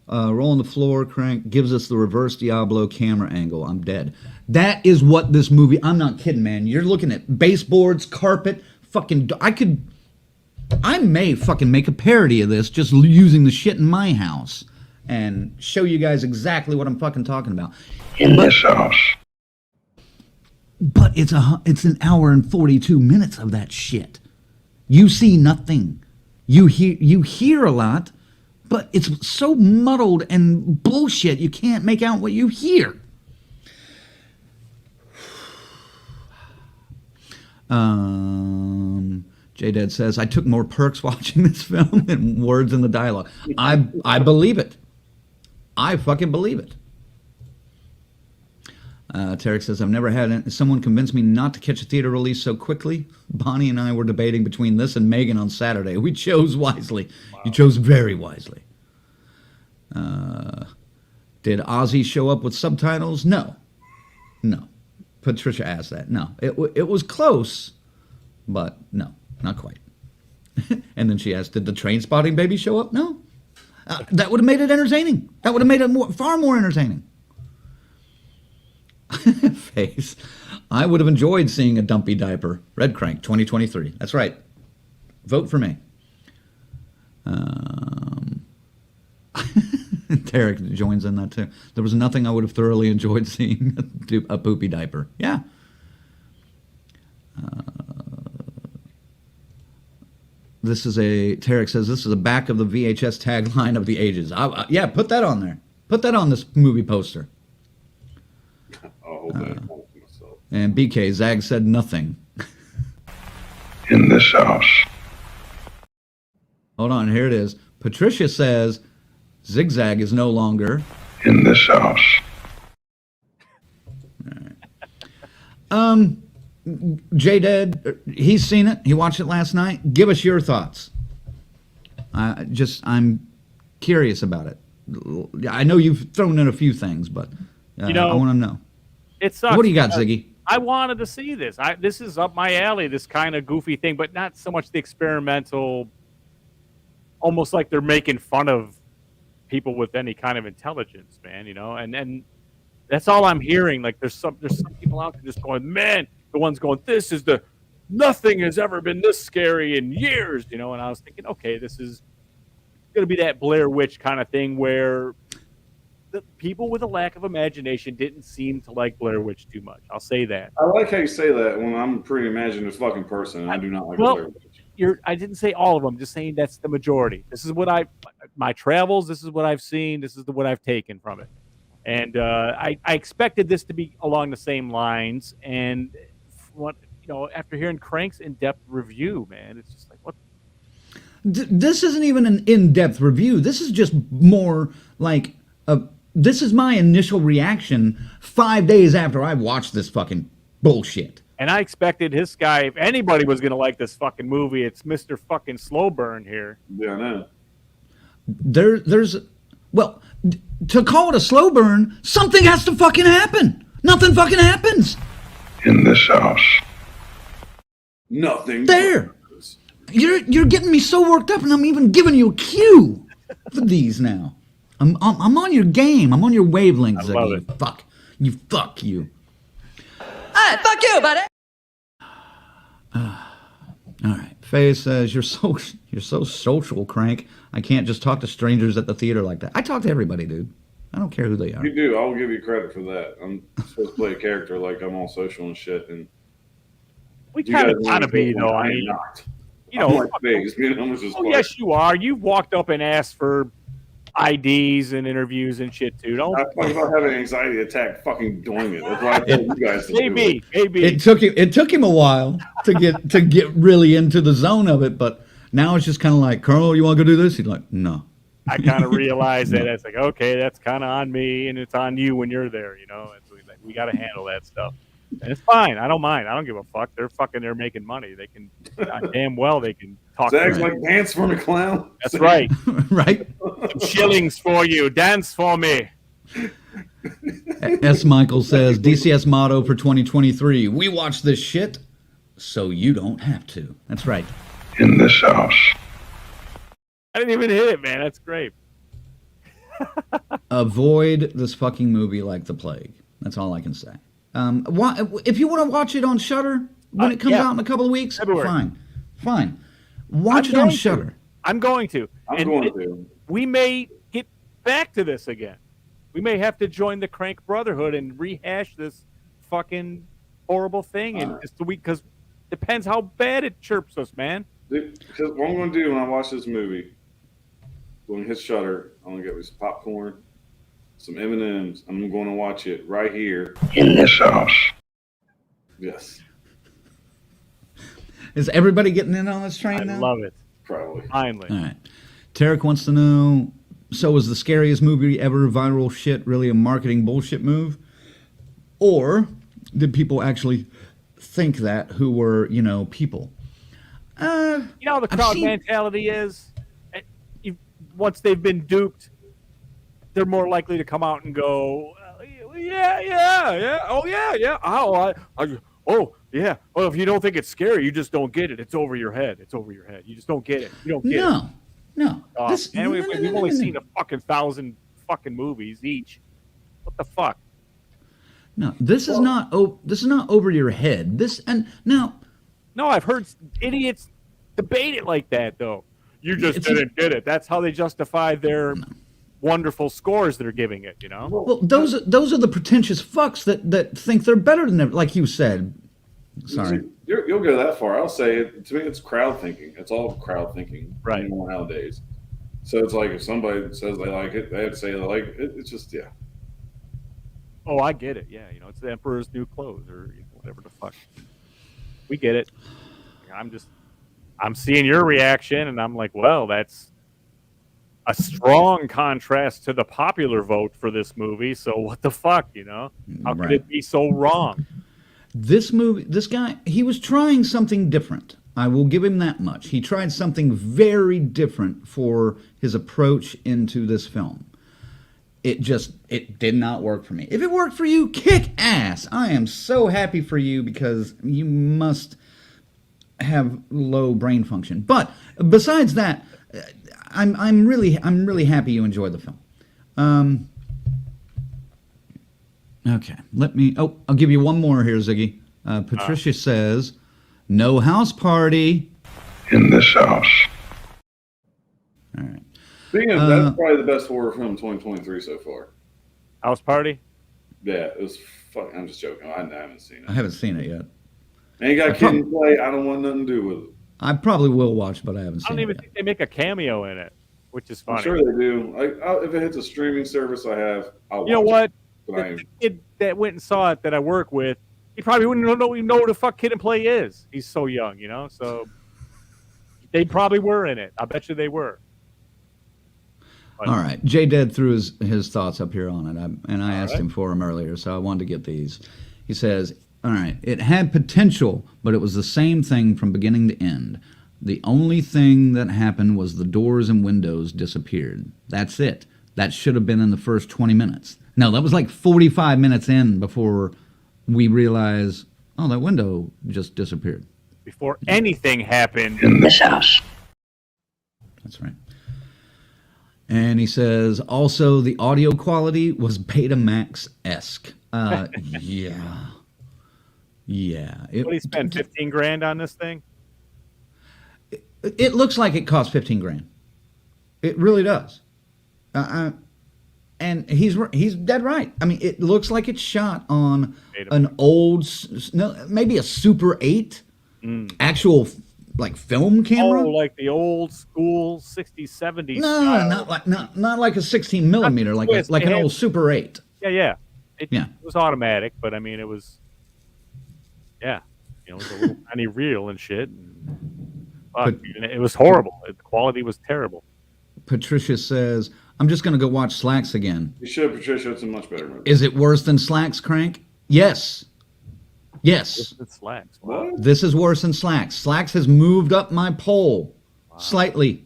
rolling the floor, Crank gives us the reverse Diablo camera angle. I'm dead. That is what this movie, I'm not kidding, man. You're looking at baseboards, carpet, fucking, I may fucking make a parody of this just using the shit in my house and show you guys exactly what I'm fucking talking about. In this house. But it's an hour and 42 minutes of that shit. You see nothing. You hear a lot, but it's so muddled and bullshit you can't make out what you hear. J-Dad says, I took more perks watching this film than words in the dialogue. I believe it. I fucking believe it. Tarek says, I've never had someone convince me not to catch a theater release so quickly. Bonnie and I were debating between this and Megan on Saturday. We chose wisely. Wow. You chose very wisely. Did Ozzy show up with subtitles? No. Patricia asked that. No. It was close, but no, not quite. And then she asked, did the Train Spotting baby show up? No. That would have made it entertaining. That would have made it far more entertaining. Face. I would have enjoyed seeing a dumpy diaper. Redcranke 2023. That's right. Vote for me. Tarek joins in that too. There was nothing I would have thoroughly enjoyed seeing a poopy diaper. Yeah. Tarek says this is the back of the VHS tagline of the ages. Yeah, put that on there. Put that on this movie poster. And BK, Zag said nothing. In this house. Hold on, here it is. Patricia says Zigzag is no longer in this house. All right. J-Dead, he's seen it. He watched it last night. Give us your thoughts. I'm curious about it. I know you've thrown in a few things, but I want to know. It sucks. What do you got, Ziggy? I wanted to see this. This is up my alley, this kind of goofy thing, but not so much the experimental, almost like they're making fun of people with any kind of intelligence, man, and that's all I'm hearing. Like there's some people out there just going, man, the one's going, nothing has ever been this scary in years, and I was thinking, okay, this is going to be that Blair Witch kind of thing where the people with a lack of imagination didn't seem to like Blair Witch too much. I'll say that. I like how you say that when I'm a pretty imaginative fucking person. And I do not like Blair Witch. I didn't say all of them. Just saying that's the majority. This is what my travels. This is what I've seen. This is what I've taken from it. And I expected this to be along the same lines. And after hearing Crank's in-depth review, man, it's just like what. This isn't even an in-depth review. This is just more like this is my initial reaction 5 days after I watched this fucking bullshit. And I expected this guy, if anybody was going to like this fucking movie, it's Mr. fucking Slow Burn here. Yeah, I know. Well, to call it a slow burn, something has to fucking happen. Nothing fucking happens. In this house. Nothing. There. You're getting me so worked up, and I'm even giving you a cue for these now. I'm on your game. I'm on your wavelength, Ziggy. Fuck you. Hey, fuck you, buddy. All right. Faye says you're so social, Crank. I can't just talk to strangers at the theater like that. I talk to everybody, dude. I don't care who they are. You do. I'll give you credit for that. I'm supposed to play a character like I'm all social and shit, and we kind of gotta be though. I mean, not. You know, like Faze, you know, yes, you are. You've walked up and asked for IDs and interviews and shit too. Don't. I'm about having an anxiety attack fucking doing it. That's why I told you guys to maybe. It took him a while to get really into the zone of it, but now it's just kind of like, Carl, you want to go do this? He's like, no. I kind of realized that it's like, okay, that's kind of on me, and it's on you when you're there. You know, we got to handle that stuff, and it's fine. I don't mind. I don't give a fuck. They're making money. They can damn well they can talk. Zach's like, dance for me, clown. That's right. Right. Some shillings for you. Dance for me. S. Michael says DCS motto for 2023: we watch this shit, so you don't have to. That's right. In this house. I didn't even hit it, man. That's great. Avoid this fucking movie like the plague. That's all I can say. If you want to watch it on Shudder when it comes out in a couple of weeks, February. Fine. Watch it on Shudder. I'm going to. I'm going to. We may get back to this again. We may have to join the Crank Brotherhood and rehash this fucking horrible thing, and just because depends how bad it chirps us, man. Because what I'm going to do when I watch this movie, I'm going to hit Shudder. I'm going to get me some popcorn, some M&Ms. I'm going to watch it right here. In this house. Yes. Is everybody getting in on this train now? I love it. Probably. Finally. All right. Tarek wants to know, so is the scariest movie ever viral shit really a marketing bullshit move? Or did people actually think that who were, people? You know how the crowd mentality is? Once they've been duped, they're more likely to come out and go, yeah. Oh, yeah. Oh, yeah. Well, if you don't think it's scary, you just don't get it. It's over your head. You just don't get it. You don't get it. No. We've only seen a fucking 1,000 fucking movies each. What the fuck? No, this is not over your head. No, I've heard idiots debate it like that, though. You just didn't get it. That's how they justify their wonderful scores they're giving it, Well, those are the pretentious fucks that think they're better than them, like you said. Sorry. You'll go that far. I'll say it. To me, it's crowd thinking. It's all crowd thinking right nowadays. So it's like if somebody says they like it, they have to say they like it. It's just, yeah. Oh, I get it. Yeah, it's the Emperor's New Clothes or whatever the fuck. We get it. I'm seeing your reaction, and I'm like, well, that's a strong contrast to the popular vote for this movie. So what the fuck, How could it be so wrong? This movie, this guy, he was trying something different. I will give him that much. He tried something very different for his approach into this film. It did not work for me. If it worked for you, kick ass. I am so happy for you because you must have low brain function. But besides that, I'm really happy you enjoyed the film. Okay, I'll give you one more here, Ziggy. Patricia says, no house party. In this house. All right. Speaking of, that's probably the best horror film 2023 so far. House Party? Yeah, it was fucking. I'm just joking. I haven't seen it. I haven't seen it yet. Ain't got kid and play. I don't want nothing to do with it. I probably will watch, but I haven't seen it. I don't even think they make a cameo in it, which is funny. I'm sure they do. If it hits a streaming service I have, I'll watch You know what? it. The kid that went and saw it that I work with, he probably wouldn't know who the fuck Kid and Play is. He's so young, So They probably were in it. I bet you they were. All right. J Dead threw his thoughts up here on it, and I asked him for them earlier, so I wanted to get these. He says, all right, it had potential, but it was the same thing from beginning to end. The only thing that happened was the doors and windows disappeared. That's it. That should have been in the first 20 minutes. No, that was like 45 minutes in before we realized, oh, that window just disappeared. Before anything happened In this house. That's right. And he says, also, the audio quality was Betamax-esque. Yeah. Yeah. What did he spend, 15 grand on this thing? It looks like it cost 15 grand. It really does. And he's dead right. I mean, it looks like it's shot on an old, maybe a Super 8 actual like film camera. Oh, like the old school 60s, 70s. No, style. not like a 16 millimeter, like an old Super 8. Yeah. It was automatic, but I mean, it was, it was a little tiny reel and shit. And it was horrible. The quality was terrible. Patricia says, I'm just going to go watch Slacks again. You should, Patricia. It's a much better movie. Is it worse than Slacks, Crank? Yes. Yes. It's Slacks. Wow. This is worse than Slacks. Slacks has moved up my poll slightly.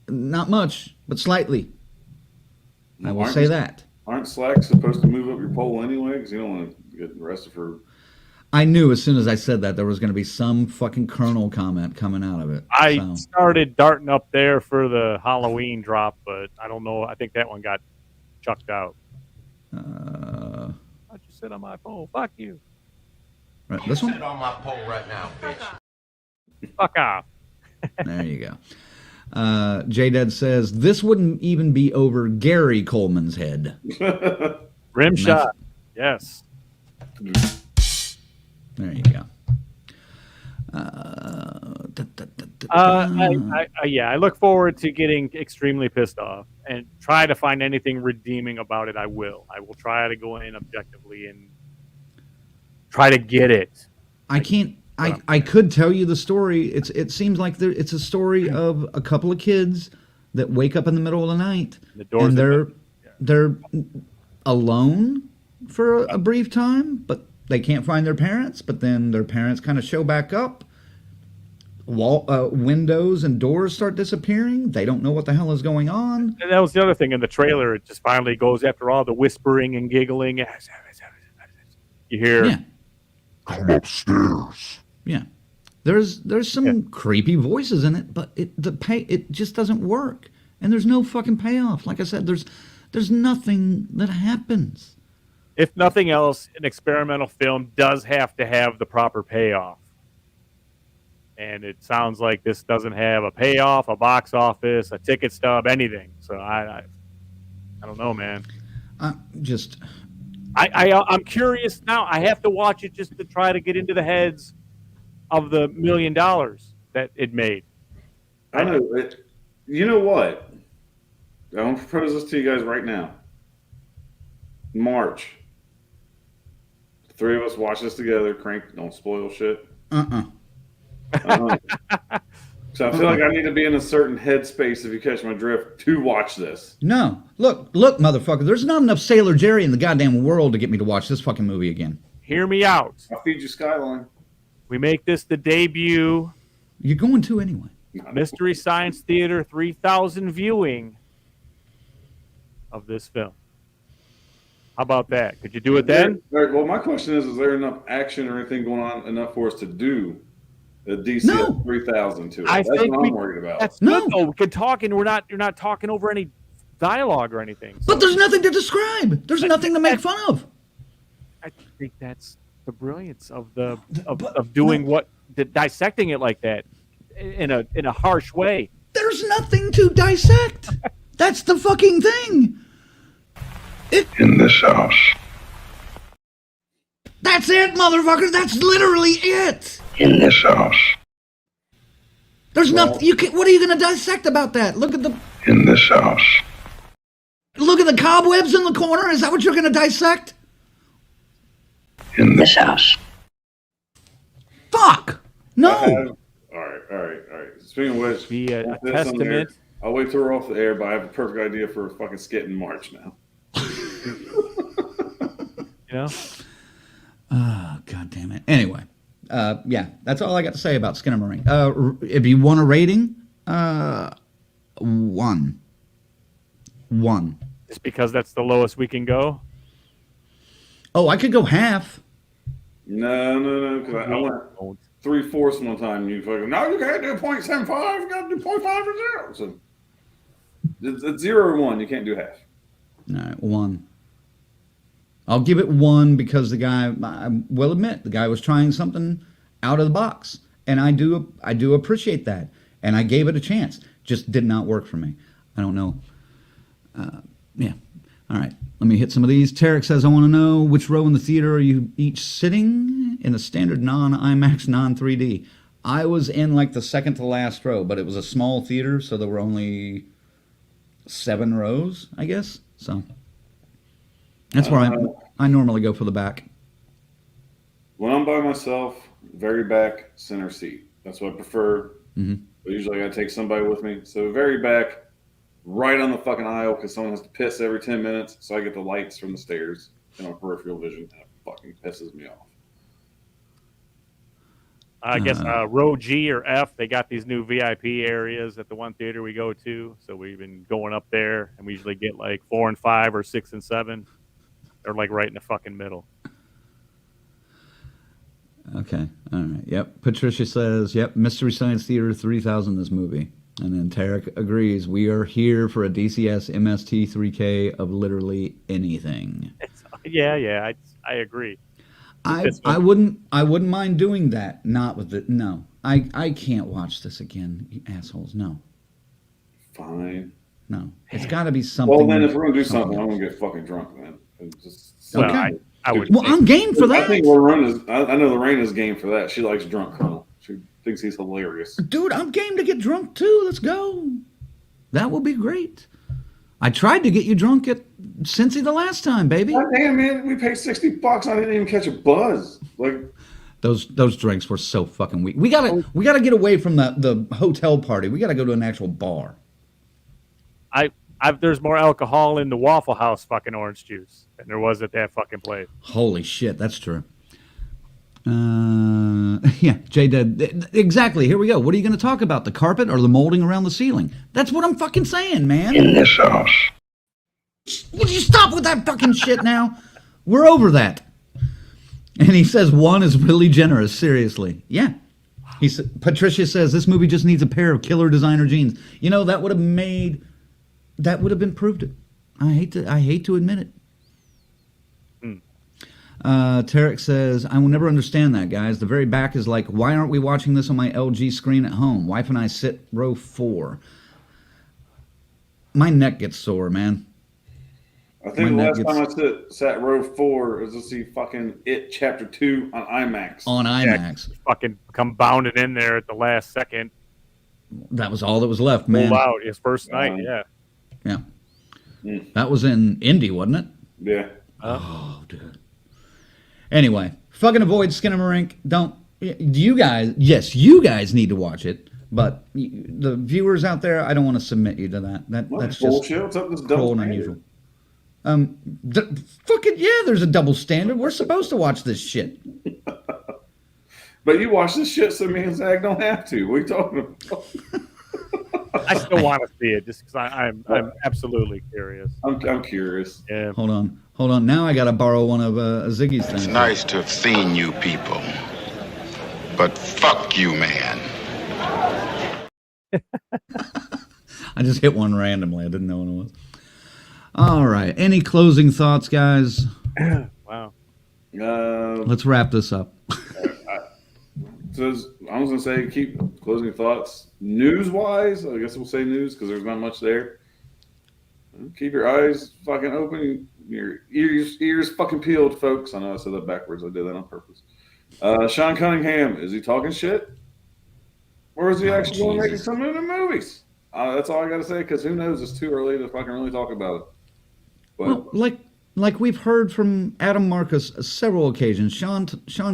Not much, but slightly. I will say that. Aren't Slacks supposed to move up your poll anyway? Because you don't want to get arrested for... I knew as soon as I said that there was going to be some fucking Colonel comment coming out of it. I started darting up there for the Halloween drop, but I don't know. I think that one got chucked out. How'd you sit on my pole? Fuck you. Right, this one? Sit on my pole right now, bitch. Fuck off. There you go. J-Dead says, this wouldn't even be over Gary Coleman's head. Rim shot. Yes. There you go. I look forward to getting extremely pissed off and try to find anything redeeming about it. I will try to go in objectively and try to get it. I can't. I could tell you the story. It seems like it's a story of a couple of kids that wake up in the middle of the night and they're alone for a brief time, but they can't find their parents. But then their parents kind of show back up. Windows and doors start disappearing. They don't know what the hell is going on. And that was the other thing in the trailer. It just finally goes after all the whispering and giggling. You hear, Come upstairs. Yeah, there's some creepy voices in it, but it just doesn't work, and there's no fucking payoff. Like I said, there's nothing that happens. If nothing else, an experimental film does have to have the proper payoff. And it sounds like this doesn't have a payoff, a box office, a ticket stub, anything. So I don't know, man. I'm curious now. I have to watch it just to try to get into the heads of the $1 million that it made. I know. You know what? I want to propose this to you guys right now. March. The three of us watch this together. Crank, don't spoil shit. So I feel like I need to be in a certain headspace, if you catch my drift, to watch this. No. Look, motherfucker. There's not enough Sailor Jerry in the goddamn world to get me to watch this fucking movie again. Hear me out. I'll feed you Skyline. We make this the debut. You're going to anyway. Mystery Science Theater 3000 viewing of this film. How about that? Could you do it then? Well, my question is there enough action or anything going on enough for us to do the DC 3000 to it? That's what I'm worried about. That's good, though. We can talk, and you're not talking over any dialogue or anything. So. But there's nothing to describe. There's nothing to make fun of. I think that's the brilliance of doing dissecting it like that in a harsh way. There's nothing to dissect. That's the fucking thing. In this house. That's it, motherfucker. That's literally it. In this house. There's nothing. What are you going to dissect about that? Look at the. In this house. Look at the cobwebs in the corner. Is that what you're going to dissect? In this house. Fuck. No. All right. All right. Speaking of which, Be a won't fit some there. testament. I'll wait till we're off the air, but I have a perfect idea for a fucking skit in March now. You know. Oh, God damn it. Anyway, yeah, that's all I got to say about Skinamarink. If you want a rating, 1. 1. Just because that's the lowest we can go. Oh, I could go half. No, because I went 3/4 one time. And you fucking no, you can't do 0.75. You got to do 0.5 or 0. So it's 0 or 1. You can't do half. All right, 1. I'll give it 1 because the guy, I will admit, the guy was trying something out of the box, and I do appreciate that, and I gave it a chance. Just did not work for me. I don't know. Yeah. All right. Let me hit some of these. Tarek says, I want to know which row in the theater are you each sitting in a standard non-IMAX, non-3D. I was in like the second to last row, but it was a small theater, so there were only 7 rows, I guess. So that's where I normally go for the back. When I'm by myself, very back, center seat. That's what I prefer. Mm-hmm. But usually I gotta take somebody with me. So very back, right on the fucking aisle because someone has to piss every 10 minutes. So I get the lights from the stairs in my peripheral vision. And it fucking pisses me off. I guess row G or F, they got these new VIP areas at the one theater we go to. So we've been going up there, and we usually get like 4 and 5 or 6 and 7. They're like right in the fucking middle. Okay. All right. Yep. Patricia says, yep, Mystery Science Theater 3000 this movie. And then Tarek agrees, we are here for a DCS MST 3K of literally anything. Yeah, I agree. I wouldn't mind doing that. Not with it. No. I can't watch this again, you assholes. No. Fine. No. It's got to be something. Well, then if we're gonna do something, I'm gonna get fucking drunk, man. Okay. Well, I'm game for that. I think Lorraine is. I know Lorraine is game for that. She likes drunk Colonel. She thinks he's hilarious. Dude, I'm game to get drunk too. Let's go. That will be great. I tried to get you drunk at Cincy the last time, baby. God damn, man, we paid $60. I didn't even catch a buzz. Like those drinks were so fucking weak. We gotta get away from the hotel party. We gotta go to an actual bar. There's more alcohol in the Waffle House fucking orange juice than there was at that fucking place. Holy shit, that's true. Yeah, J-Dead. Exactly. Here we go. What are you going to talk about? The carpet or the molding around the ceiling? That's what I'm fucking saying, man. In this house. Would you stop with that fucking shit now? We're over that. And he says 1 is really generous. Seriously. Yeah. Patricia says this movie just needs a pair of killer designer jeans. You know, that would have been proved it. I hate to admit it. Tarek says, I will never understand that, guys. The very back is like, why aren't we watching this on my LG screen at home? Wife and I sit row 4. My neck gets sore, man. I think the last time I sat row 4 is to see fucking It Chapter 2 on IMAX. On IMAX. Yeah, fucking come bounding in there at the last second. That was all that was left, man. Pulled out his first night, yeah. Yeah. That was in Indy, wasn't it? Yeah. Oh, dude. Anyway, fucking avoid Skinamarink. You guys need to watch it, but the viewers out there, I don't want to submit you to that. That's bullshit. just What's up with this cruel double and standard? unusual. Fucking yeah, there's a double standard. We're supposed to watch this shit. But you watch this shit, so me and Zach don't have to. What are you talking about? I still want to see it just because I'm absolutely curious. I'm curious. Yeah. Hold on. Now I got to borrow one of Ziggy's things. It's nice to have seen you people. But fuck you, man. I just hit one randomly. I didn't know what it was. All right. Any closing thoughts, guys? Wow. Let's wrap this up. So I was gonna say, keep closing thoughts. News-wise, I guess we'll say news because there's not much there. Keep your eyes fucking open, your ears fucking peeled, folks. I know I said that backwards. I did that on purpose. Sean Cunningham, is he talking shit, or is he actually going to make some new movies? That's all I got to say because who knows? It's too early to fucking really talk about it. But Well, like we've heard from Adam Marcus several occasions, Sean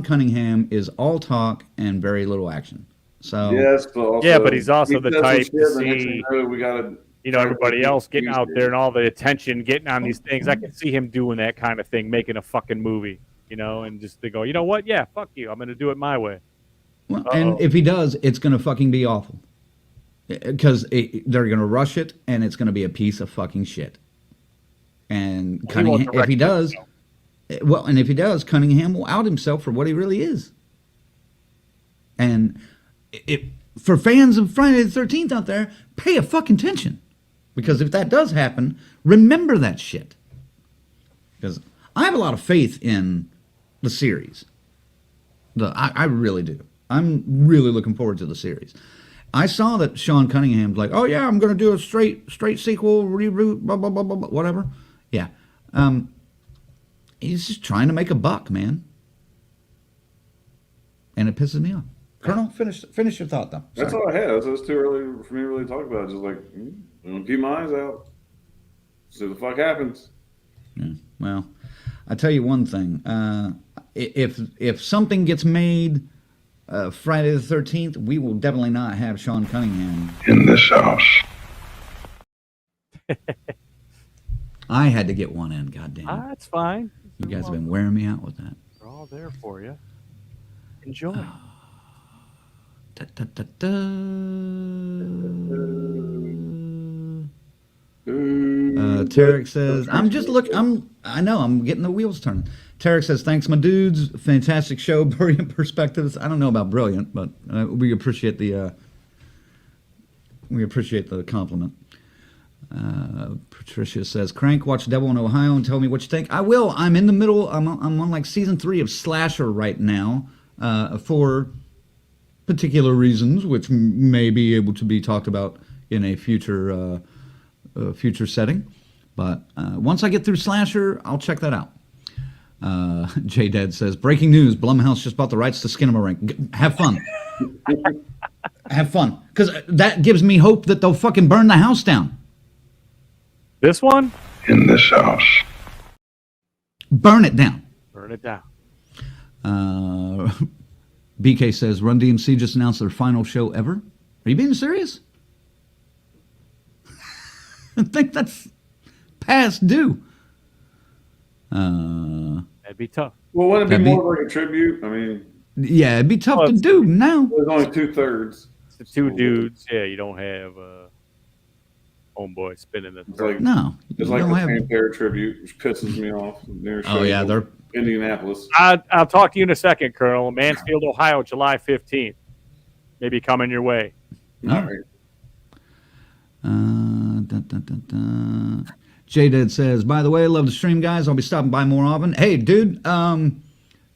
Cunningham is all talk and very little action. So Yes, but also, Yeah, but he's also he the said some type shit, to the next thing see, you know, we gotta everybody else getting out there and all the attention getting on these things. I can see him doing that kind of thing, making a fucking movie, and just to go, you know what? Yeah, fuck you. I'm going to do it my way. well, and if he does, it's going to fucking be awful because they're going to rush it, and it's going to be a piece of fucking shit. And Cunningham, if he does, and if he does, Cunningham will out himself for what he really is. And for fans of Friday the 13th out there, pay a fucking attention. Because if that does happen, remember that shit. Because I have a lot of faith in the series. I really do. I'm really looking forward to the series. I saw that Sean Cunningham's like, oh yeah, I'm going to do a straight sequel, reboot, blah, blah, blah, blah, blah, whatever. Yeah. He's just trying to make a buck, man. And it pisses me off. Colonel, finish your thought, though. That's all I had. It's too early for me to really talk about it. Just like, I'm going to keep my eyes out. See what the fuck happens. Yeah. Well, I tell you one thing. If something gets made Friday the 13th, we will definitely not have Sean Cunningham In this house. I had to get one in, goddamn. That's fine. You guys have been wearing me out with that. We're all there for you. Enjoy. Da, da, da, da. Tarek says, I know, I'm getting the wheels turning. Tarek says, thanks, my dudes. Fantastic show, brilliant perspectives. I don't know about brilliant, but we appreciate the compliment. Patricia says, Crank, watch Devil in Ohio and tell me what you think. I will. I'm in the middle. I'm on like season 3 of Slasher right now for particular reasons, which may be able to be talked about in a future setting. But once I get through Slasher, I'll check that out. J-Dad says, breaking news, Blumhouse just bought the rights to Skinamarink. Have fun. Have fun. Because that gives me hope that they'll fucking burn the house down. This one? In this house. Burn it down. Burn it down. BK says, Run DMC just announced their final show ever. Are you being serious? I think that's past due. That'd be tough. Well, wouldn't it be more like a tribute? I mean, yeah, it'd be tough to do now. There's only 2/3. The two dudes. Yeah, you don't have homeboy spinning the third. No, it's like the Pantera tribute, which pisses me off. Oh yeah, they're Indianapolis. I'll talk to you in a second, Colonel. Mansfield, Ohio, July 15th. Maybe coming your way. All right. J-Dad says, by the way, love the stream, guys. I'll be stopping by more often. Hey, dude,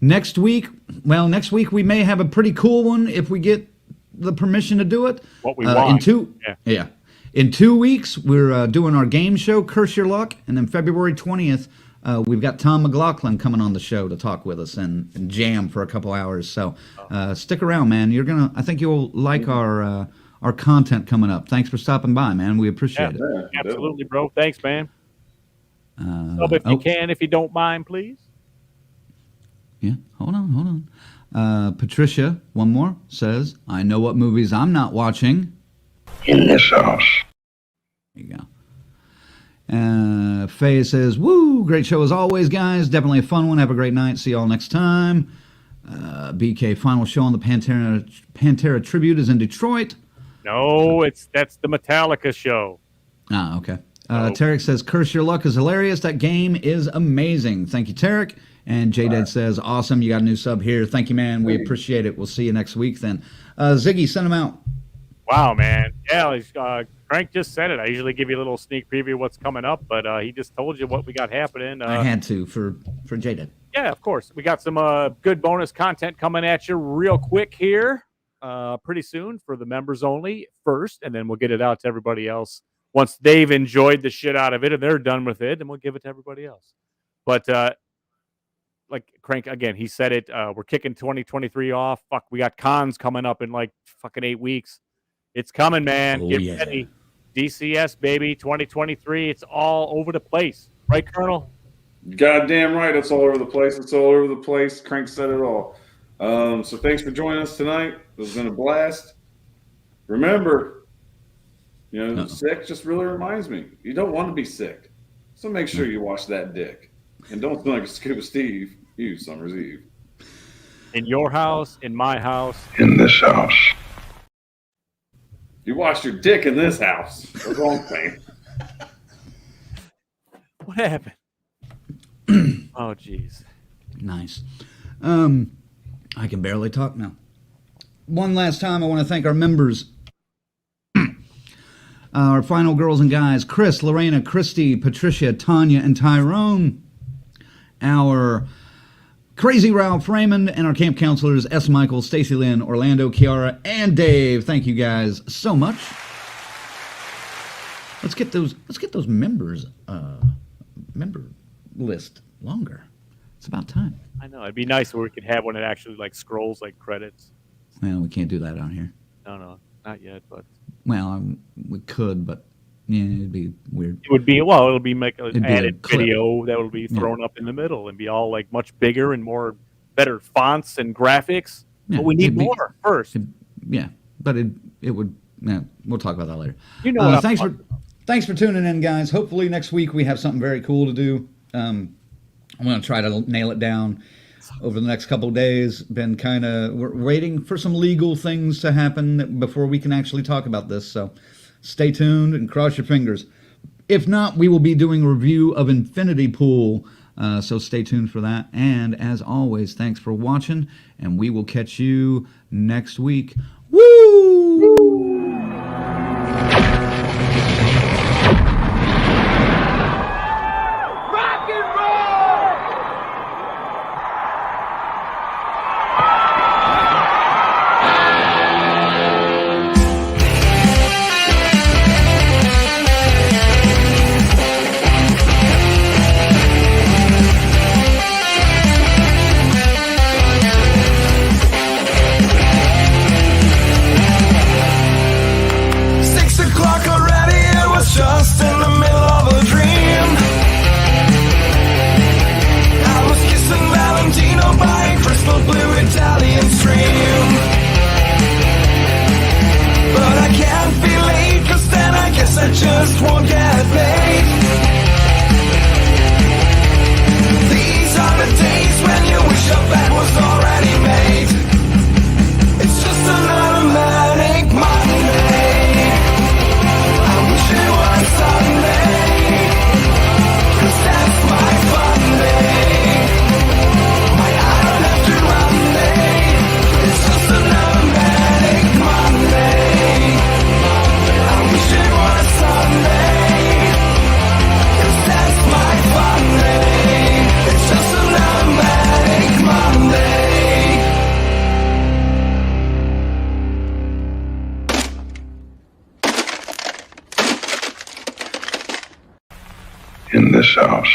next week we may have a pretty cool one if we get the permission to do it. What we want. In 2 weeks, we're doing our game show, Curse Your Luck, and then February 20th, we've got Tom McLaughlin coming on the show to talk with us and jam for a couple hours. So stick around, man. I think you'll like our content coming up. Thanks for stopping by, man. We appreciate it. Absolutely, bro. Thanks, man. If you can, if you don't mind, please. Yeah, hold on. Patricia, one more, says, I know what movies I'm not watching. In this house. There you go. Faye says, woo, great show as always, guys. Definitely a fun one. Have a great night. See y'all next time. BK, final show on the Pantera tribute is in Detroit. No, that's the Metallica show. Ah, okay. Tarek says, Curse Your Luck is hilarious. That game is amazing. Thank you, Tarek. And J-Dad says, awesome. You got a new sub here. Thank you, man. We appreciate it. We'll see you next week then. Ziggy, send them out. Wow, man. Yeah, Frank just said it. I usually give you a little sneak preview of what's coming up, but he just told you what we got happening. I had to for J-Dad. Yeah, of course. We got some good bonus content coming at you real quick here pretty soon for the members only first, and then we'll get it out to everybody else once they've enjoyed the shit out of it and they're done with it, and we'll give it to everybody else. But like Crank, again, he said it. We're kicking 2023 off. Fuck, we got cons coming up in like fucking 8 weeks. It's coming, man. Oh, Get yeah. ready. DCS, baby, 2023. It's all over the place. Right, Colonel? Goddamn right. It's all over the place. Crank said it all. So thanks for joining us tonight. This has been a blast. Remember, sick just really reminds me. You don't want to be sick. So make sure you wash that dick. And don't smell like a Scuba Steve. You Summer's Eve. In your house, in my house. In this house. You washed your dick in this house. That's all I'm saying. What happened? Oh, jeez. Nice. I can barely talk now. One last time, I want to thank our members. Our final girls and guys, Chris, Lorena, Christy, Patricia, Tanya, and Tyrone. Our Crazy Ralph, Raymond, and our camp counselors, S. Michael, Stacy Lynn, Orlando, Kiara, and Dave. Thank you guys so much. Let's get those members member list longer. It's about time. I know. It'd be nice where we could have one that actually like scrolls like credits. Well, we can't do that on here. No, not yet. But we could, but yeah, it'd be weird. it would be it'll be It'd be added a clip. video that will be thrown up in the middle and be all like much bigger and more better fonts and graphics. Yeah, but we need it'd be- more first. But it would. Yeah, we'll talk about that later. You know what I'm Thanks for tuning in, guys. Hopefully next week we have something very cool to do. I'm going to try to nail it down over the next couple of days. We're waiting for some legal things to happen before we can actually talk about this. So stay tuned and cross your fingers. If not, we will be doing a review of Infinity Pool. So stay tuned for that. And as always, thanks for watching, and we will catch you next week. Woo! Just in the middle of a dream, I was kissing Valentino by a crystal blue Italian stream. But I can't be late, 'cause then I guess I just won't get paid. These are the days when you wish your bed was already made. It's just another manic Monday. It was Sunday, 'cause that's my fun day. I don't have to run day. It's just another manic Monday. I wish it was Sunday, 'cause that's my fun day. It's just another manic Monday. In this house.